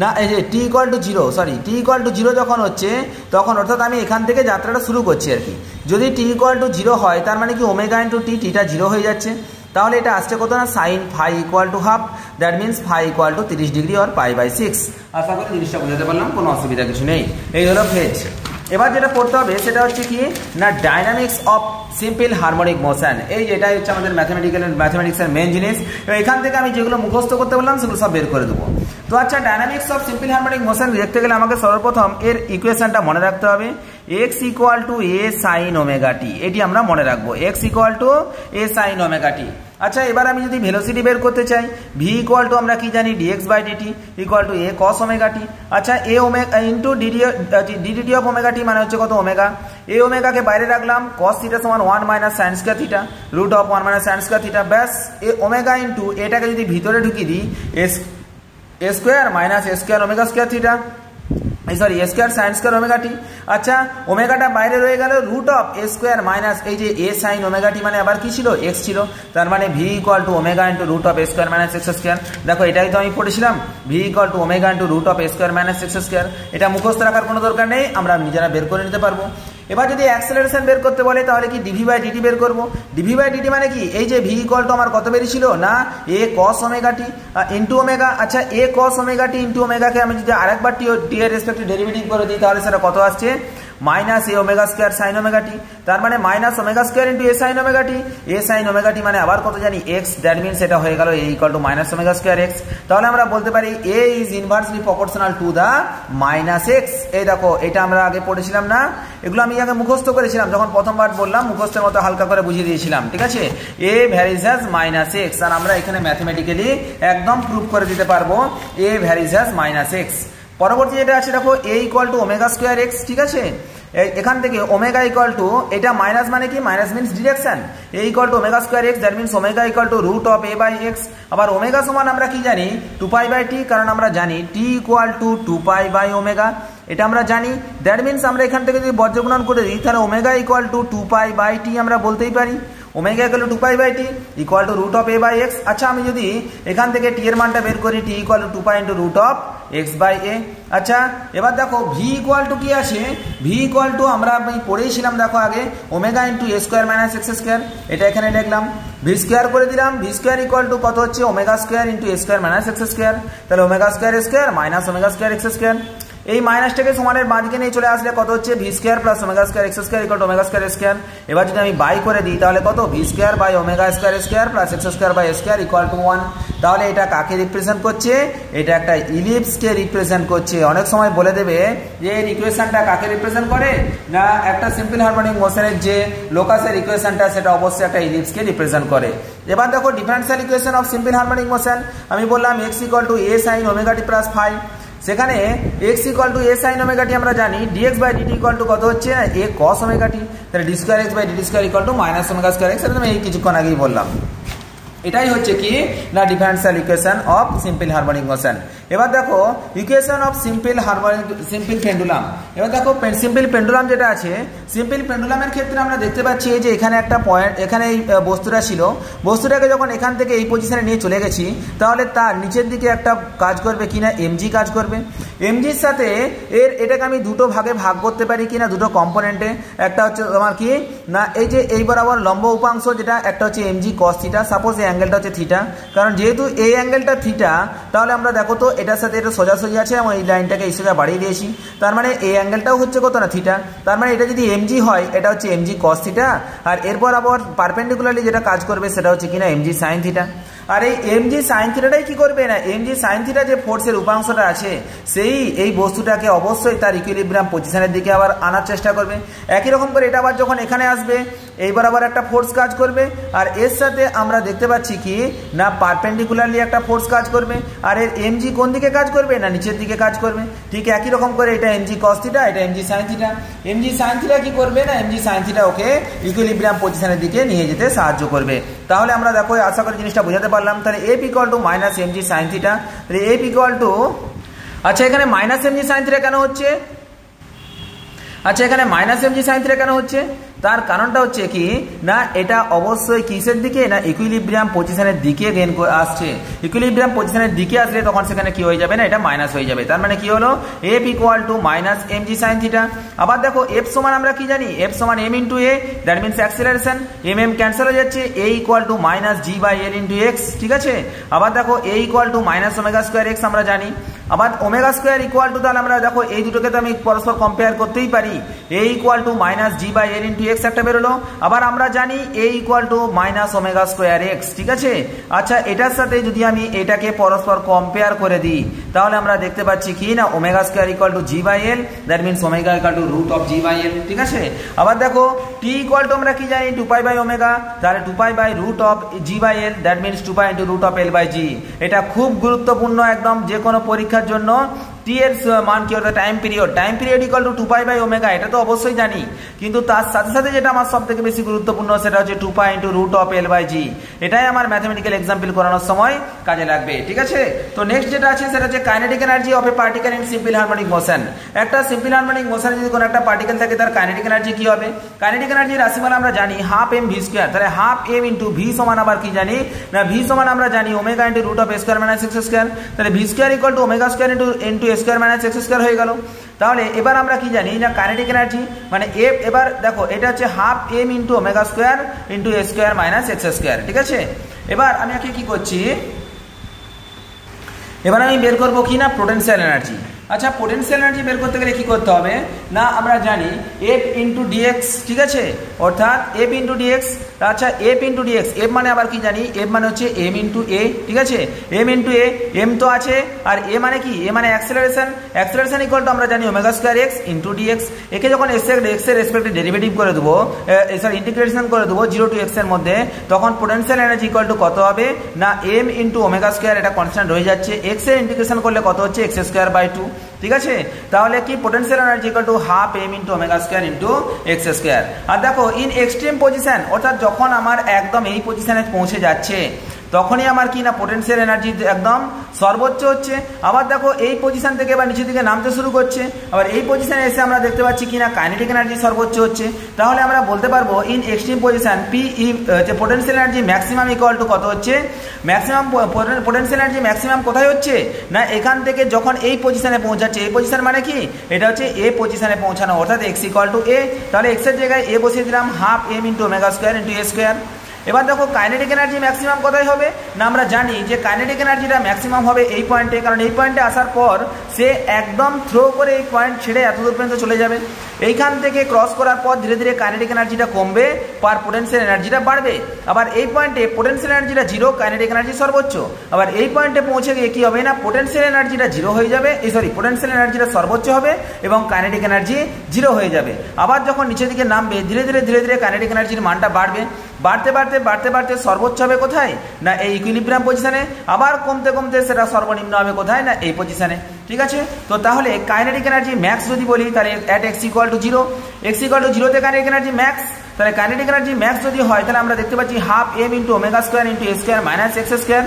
না এই যে টি ইকুয়াল টু জিরো যখন হচ্ছে তখন, অর্থাৎ আমি এখান থেকে যাত্রাটা শুরু করছি আর কি, যদি টি ইকুয়াল টু জিরো হয় তার মানে কি ওমেগা ইন্টু টি, টিটা জিরো হয়ে যাচ্ছে, তাহলে এটা আসছে কত না sine phi equal to half, that means phi equal to 30 degree আর পাই বাই 6। আশা করি জিনিসটা বোঝাতে পারলাম, কোনো অসুবিধা কিছু নেই। এই হলো ফেজ। এবার যেটা পড়তে হবে সেটা হচ্ছে কি না dynamics of simple harmonic motion, এই যেটাই হচ্ছে আমাদের ম্যাথমেটিক্সের মেন জিনিস। এখান থেকে আমি যেগুলো মুখস্থ করতে বললাম সেগুলো সব বের করে দেবো। তো আচ্ছা, dynamics of simple harmonic motion দেখতে গেলে আমাকে সর্বপ্রথম এর ইকুয়েশনটা মনে রাখতে হবে, x equal to a sin omega T. এটি আমরা মনে রাখবো, x equal to a sin omega T. আচ্ছা, এবার আমি যদি ভেলোসিটি বের করতে চাই, v ইকুয়াল টু আমরা কি জানি dx by dt equal to a cos omega T. আচ্ছা, a omega into dt of omega T মানে হচ্ছে কত ওমেগা। a ওমেগাকে বাইরে রাখলাম, cos থিটা সমান 1 minus sine square theta root of 1 minus sine square theta. ব্যাস, এ ওমেগা ইন্টু এটাকে যদি ভিতরে ঢুকিয়ে দিই, a square minus a square omega square theta, sorry a square sine square omega T. আচ্ছা, ওমেগাটা বাইরে রয়ে গেল, root of a square minus এই যে a সাইন ওমেগা টি মানে আবার কি ছিল, x ছিল। তার মানে v equal to omega into root of a square minus x square. দেখো, এটাই তো আমি পড়েছিলাম, v equal to omega into root of a square minus x square. এটা মুখস্থ রাখার কোনো দরকার নেই, আমরা নিজেরা বের করে নিতে পারবো। এবার যদি অ্যাক্সেলারেশন বের করতে বলে তাহলে কি ডিভি বাই ডিটি বের করবো। ডিভি বাই ডিটি মানে কি, এই যে ভি ইকুয়াল টু আমার কত বেরিয়েছিল না এ কস ওমেগা টি ইন্টু ওমেগা। আচ্ছা, এ কস ওমেগা টি ইন্টু ওমেগাকে আমি যদি আরেকবার টি এর রেসপেক্টে ডেরিভেটিভ করে দিই তাহলে সেটা কত আসছে, মাইনাস এ ওমেগা স্কয়ার সাইন ওমেগা টি। তার মানে মাইনাস ওমেগা স্কয়ার ইন্টু এ সাইন ওমেগা টি। এ সাইন ওমেগা টি মানে আবার কত জানি এক্স, দ্যাট মিনস এটা হয়ে গেল A equal to minus omega square X. তাহলে আমরা বলতে পারি A is inversely proportional to the minus X. এই দেখো, এটা আমরা আগে পড়েছিলাম না, এগুলো আমি আগে মুখস্থ করেছিলাম, যখন প্রথমবার বললাম মুখস্থের মতো হালকা করে বুঝিয়ে দিয়েছিলাম, ঠিক আছে। A varies as minus X, আর আমরা এখানে ম্যাথমেটিক্যালি একদম প্রুভ করে দিতে পারবো A varies as minus X. পরবর্তী যেটা আছে দেখো, A equal to omega square X, ঠিক আছে। এখান থেকে ওমেগা ইকুয়াল টু, এটা মাইনাস মানে কি, minus means direction. A equal to omega square X, that means omega equal to root of A by X. আবার ওমেগা সমান আমরা কি জানি, 2 বাই টি, কারণ আমরা জানি টি ইকুয়াল টু 2 বাই ওমেগা, এটা আমরা জানি। দ্যাট মিনস আমরা এখান থেকে যদি বর্গগুণন করে দিই তাহলে omega equal to 2 by t আমরা বলতেই পারি। Omega equal to 2 by t equal to root of A by x. আচ্ছা, আমি যদি এখান থেকে টি এর মানটা বের করি, T equal to 2 into root of X by A. আচ্ছা, এবার দেখো ভি ইকুয়াল টু কি আছে, ভি ইকুয়াল টু আমরা পড়েইছিলাম দেখো আগে, ওমেগা ইন্টু এ স্কোয়ার মাইনাস এক্স স্কোয়ার। এটা এখানে লিখলাম, ভি স্কোয়ার করে দিলাম, ভি স্কোয়ার ইকুয়াল টু কত হচ্ছে, ওমেগা স্কোয়ার ইন্টু এ স্কোয়ার মাইনাস এক্স স্কোয়ার। তাহলে omega square square minus omega square x square. এই মাইনাসটাকে সমানের বাঁদিকে নিয়ে চলে আসলে কত হচ্ছে, v square plus omega square x square equal to omega square square. এবার যদি আমি বাই করে দিই তাহলে কত, v square by omega square square plus x square by square equal to 1। তাহলে এটা কাকে রিপ্রেজেন্ট করছে, এটা একটা ইলিপসকে রিপ্রেজেন্ট করছে। অনেক সময় বলে দেবে যে এর ইকুয়েশনটা কাকে রিপ্রেজেন্ট করে, না একটা সিম্পল হারমোনিক মোশনের যে লোকাসের ইকুয়েশনটা সেটা অবশ্যই একটা ইলিপসকে রিপ্রেজেন্ট করে। এবার দেখো differential equation of simple harmonic motion, আমি বললাম X equal to A sine omega T plus phi. সেখানে X equal to A sine omega T আমরা জানি, DX by DT equal to কত হচ্ছে, এ কস ওমেগা টি। তাহলে D square x by DT square equal to minus omega square X. আমি এই কিছুক্ষণ আগেই বললাম, এটাই হচ্ছে কি না differential equation of simple harmonic motion. এবার দেখো ইকুয়েশন অফ সিম্পল পেন্ডুলাম। এবার দেখো সিম্পল পেন্ডুলাম যেটা আছে, সিম্পল পেন্ডুলামের ক্ষেত্রে আমরা দেখতে পাচ্ছি যে এখানে একটা পয়েন্ট, এখানে এই বস্তুটা ছিল, বস্তুটাকে যখন এখান থেকে এই পজিশনে নিয়ে চলে গেছি তাহলে তার নিচের দিকে একটা কাজ করবে কিনা, এমজি কাজ করবে। এমজির সাথে এটাকে আমি দুটো ভাগে ভাগ করতে পারি কিনা, দুটো কম্পোনেন্টে। একটা হচ্ছে আমার কি না এই যে এই বরাবর লম্ব উপাংশ যেটা, একটা হচ্ছে এমজি কস থিটা। সাপোজ এই অ্যাঙ্গেলটা হচ্ছে থিটা, কারণ যেহেতু এই অ্যাঙ্গেলটা থিটা তাহলে আমরা দেখো তো এটার সাথে এটা সোজাসুজি আছে এবং এই লাইনটাকে এই সোজা বাড়িয়ে দিয়েছি। তার মানে এই অ্যাঙ্গেলটাও হচ্ছে কত না থিটা। তার মানে এটা যদি এমজি হয় এটা হচ্ছে এমজি কস থিটা, আর এরপর আবার পারপেন্ডিকুলারলি যেটা কাজ করবে সেটা হচ্ছে কিনা এমজি সাইন থিটা। আর এই এমজি সাইন থিটাটাই কি করবে না, এমজি সাইন থিটা যে ফোর্সের উপাংশটা আছে সেই এই বস্তুটাকে অবশ্যই তার ইকুইলিব্রিয়াম পজিশনের দিকে আবার আনার চেষ্টা করবে। একই রকম করে এটা আবার যখন এখানে আসবে এইবার আবার একটা ফোর্স কাজ করবে, আর এর সাথে আমরা দেখতে পাচ্ছি কি না পারপেন্ডিকুলারলি একটা ফোর্স কাজ করবে। আর এর এমজি কোন দিকে কাজ করবে না নিচের দিকে কাজ করবে। ঠিক একই রকম করে এটা এমজি কস থিটা, এটা MG sine theta. MG sine theta কি করবে না, MG sine theta okay equilibrium পজিশনের দিকে নিয়ে যেতে সাহায্য করবে। তাহলে আমরা দেখো আশা করি জিনিসটা বোঝাতে পারলাম। তাহলে F equal to minus MG sine theta. তাহলে এফ ইকুয়াল টু, আচ্ছা এখানে মাইনাস এমজি সাইন থিটা কেন হচ্ছে, আচ্ছা এখানে মাইনাস এমজি সাইন থিটা কেন হচ্ছে, তার কারণটা হচ্ছে কি না এটা অবশ্যই কিসের দিকে না ইকুইলিব্রিয়াম পজিশনের দিকে গেন আসছে। ইকুইলিব্রিয়াম পজিশনের দিকে আসলে তখন সেখানে কি হয়ে যাবে না, এটা মাইনাস হয়ে যাবে। তার মানে কি হলো, F equal to minus MG sine theta. আবার দেখো এফ সমান আমরা কি জানি, এফ সমান M into A, that means acceleration. M M cancel হয়ে যাচ্ছে, A equal to minus G by L into X, ঠিক আছে। আবার দেখো A equal to minus omega square X আমরা জানি। আবার ওমেগা স্কোয়ার ইকুয়াল টু, তাহলে আমরা দেখো এই দুটোকে তো আমি পরস্পর কম্পেয়ার করতেই পারি। A equal to minus G by L into X একটা বেরোলো। আবার আমরা জানি A equal to minus omega square X, ঠিক আছে। আচ্ছা, এটার সাথে যদি আমি এটাকে পরস্পর কম্পেয়ার করে দিই তাহলে আমরা দেখতে পাচ্ছি কি না omega square equal to g by L, that means omega equal to root of G by l, ঠিক আছে। আবার দেখো টি ইকুয়াল টু আমরা কি জানি 2 পাই বাই ওমেগা, তাহলে 2 pi by root of G by L, that means 2 pi into root of L by G. এটা খুব গুরুত্বপূর্ণ একদম যে কোনো পরীক্ষার জন্য। টি এর মান কি হতে time period equal to 2 pi by omega, এটা তো অবশ্যই জানি, কিন্তু তার সাথে সাথে যেটা আমার সব থেকে বেশি গুরুত্বপূর্ণ সেটা হচ্ছে 2 pi into root of L by G. এটাই আমার ম্যাথমেটিক্যাল এক্সাম্পল করানোর সময় কাজে লাগবে, ঠিক আছে। তো নেক্সট যেটা আছে সেটা হচ্ছে kinetic energy of a particle in simple harmonic motion. একটা সিম্পল হারমোনিক মোশনে যদি কোনো একটা পার্টিকেল থাকে তার কাইনেটিক এনার্জি কি হবে? কাইনেটিক এনার্জির রাশিমালা আমরা জানি হাফ এম ভি স্কোয়ার, তাহলে হাফ এম ইন্টু ভি সমান আবার কি জানি না ভি সমান আমরা জানি omega into root of A square minus x square, তাহলে V square equal to omega square into A square minus x square হয়ে গেল। তাহলে এবার আমরা কি জানি না কাইনেটিক এনার্জি মানে এবার দেখো এটা হচ্ছে half M into omega square into এ স্কোয়ার মাইনাস এক্স স্কোয়ার, ঠিক আছে। এবার আমি কি করছি, এবার আমি বের করবো কি না পোটেনশিয়াল এনার্জি। আচ্ছা, পোটেনশিয়াল এনার্জি বের করতে গেলে কি করতে হবে না আমরা জানি এফ ইন্টু ডিএক্স, ঠিক আছে, অর্থাৎ এফ ইন্টু ডিএক্স। আচ্ছা, এফ ইন্টু ডিএক্স, এফ মানে আবার কি জানি এফ মানে হচ্ছে এম ইন্টু এ, ঠিক আছে, এম ইন্টু এ, এম তো আছে, আর এ মানে কি এ মানে অ্যাক্সেলারেশন, অ্যাক্সেলারেশন ইকুয়াল টু আমরা জানি omega square x into d x. একে যখন এক্স এর রেসপেক্টে ডেরিভেটিভ করে দেবো সরি ইন্টিগ্রেশন করে দেবো 0 to x এর মধ্যে, তখন পোটেনশিয়াল এনার্জি ইকুয়াল টু কত হবে না এম ইন্টু ওমেগা স্কোয়ার, এটা কনস্ট্যান্ট রয়ে যাচ্ছে, এক্স এর ইন্টিগ্রেশন করলে কত হচ্ছে এক্স স্কোয়ার বাই 2, ঠিক আছে। তাহলে কি potential energy equal to half M into omega square into X square. আর দেখো ইন এক্সট্রিম পজিশন, অর্থাৎ যখন আমার একদম এই পজিশনে পৌঁছে যাচ্ছে তখনই আমার কি না পোটেনশিয়াল এনার্জি একদম সর্বোচ্চ হচ্ছে। আবার দেখো এই পজিশন থেকে এবার নিচের দিকে নামতে শুরু করছে, আবার এই পজিশনে এসে আমরা দেখতে পাচ্ছি কি না কাইনেটিক এনার্জি সর্বোচ্চ হচ্ছে। তাহলে আমরা বলতে পারবো in extreme position P E যে potential energy maximum equal to কত হচ্ছে, ম্যাক্সিমাম পোটেনশিয়াল এনার্জি ম্যাক্সিমাম কোথায় হচ্ছে না এখান থেকে যখন এই পজিশনে পৌঁছাচ্ছে, এই পজিশন মানে কি এটা হচ্ছে এ পজিশনে পৌঁছানো, অর্থাৎ এক্স ইকুয়াল টু এ। তাহলে এক্স এর জায়গায় এ বসিয়ে দিলাম half M into omega square into এ স্কোয়ার। এবার দেখো কাইনেটিক এনার্জি ম্যাক্সিমাম কোথায় হবে না আমরা জানি যে কাইনেটিক এনার্জিটা ম্যাক্সিমাম হবে এই পয়েন্টে, কারণ এই পয়েন্টে আসার পর সে একদম থ্রো করে এই পয়েন্ট ছেড়ে এত দূর পর্যন্ত চলে যাবে। এইখান থেকে ক্রস করার পর ধীরে ধীরে কাইনেটিক এনার্জিটা কমবে, পার পোটেনশিয়াল এনার্জিটা বাড়বে। আবার এই পয়েন্টে পোটেনশিয়াল এনার্জিটা 0, কাইনেটিক এনার্জি সর্বোচ্চ। আবার এই পয়েন্টে পৌঁছে গিয়ে কি হবে না পোটেনশিয়াল এনার্জিটা 0 হয়ে যাবে, পোটেনশিয়াল এনার্জিটা সর্বোচ্চ হবে এবং কাইনেটিক এনার্জি 0 হয়ে যাবে। আবার যখন নিচের দিকে নামবে ধীরে ধীরে কাইনেটিক এনার্জির মানটা বাড়বে, বাড়তে সর্বোচ্চ হবে কোথায় না এই ইকুইলিব্রিয়াম পজিশনে, আবার কমতে সেটা সর্বনিম্ন হবে কোথায় না এই পজিশনে, ঠিক আছে। তো তাহলে কাইনেটিক এনার্জি ম্যাক্স যদি বলি তাহলে at x equal to 0, x equal to 0 তে কাইনেটিক এনার্জি ম্যাক্স, তাহলে কাইনেটিক এনার্জি ম্যাক্স যদি হয় তাহলে আমরা দেখতে পাচ্ছি half M into omega square into A square minus x square,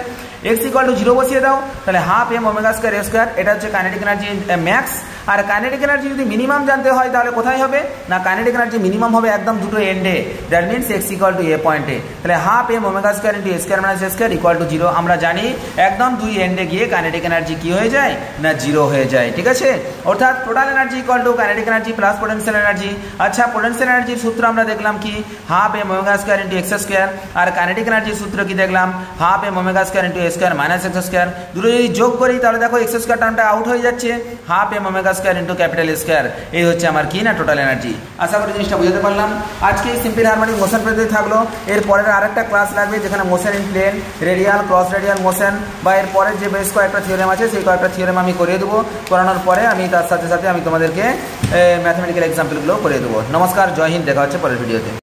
x equal to 0 বসিয়ে দাও, তাহলে half M omega square a square, এটা হচ্ছে কাইনেটিক এনার্জি ম্যাক্স। আর কাইনেটিক এনার্জি যদি মিনিমাম জানতে হয় তাহলে কোথায় হবে না কাইনেটিক এনার্জি মিনিমাম হবে একদম দুটো এন্ডে, that means X equal to A পয়েন্টে, তাহলে half M omega square into A square minus A square equal to 0। আমরা জানি একদম দুই এন্ডে গিয়ে কাইনেটিক এনার্জি কি হয়ে যায় না 0 হয়ে যায়, ঠিক আছে। অর্থাৎ total energy equal to kinetic energy plus potential energy. আচ্ছা, পোটেনশিয়াল এনার্জির সূত্র আমরা দেখলাম কি half M omega square into X square, আর কাইনেটিক এনার্জির সূত্র কি দেখলাম half M omega square into এ স্কোয়ার মাইনাস এক্স স্কোয়ার। দুটো যদি যোগ করি তাহলে দেখো এক্স স্কোয়ার টার্মটা আউট হয়ে যাচ্ছে, half M omega square into capital square, এই হচ্ছে আমার কি না টোটাল এনার্জি। আশা করি জিনিসটা বুঝতে পারলাম। আজকে এই সিম্পল হারমোনিক মোশন পদ্ধতি থাকলো, এর পরের আরেকটা ক্লাস লাগবে যেখানে motion in plane, radial, cross radial motion বা এর পরের যে বেশ কয়েকটা থিওরেম আছে সেই কয়েকটা থিওরেম আমি করিয়ে দেবো, করানোর পরে আমি তার সাথে সাথে আমি তোমাদেরকে ম্যাথমেটিক্যাল এক্সাম্পলগুলো করিয়ে দেবো। নমস্কার, জয় হিন্দ, দেখা হচ্ছে পরের ভিডিওতে।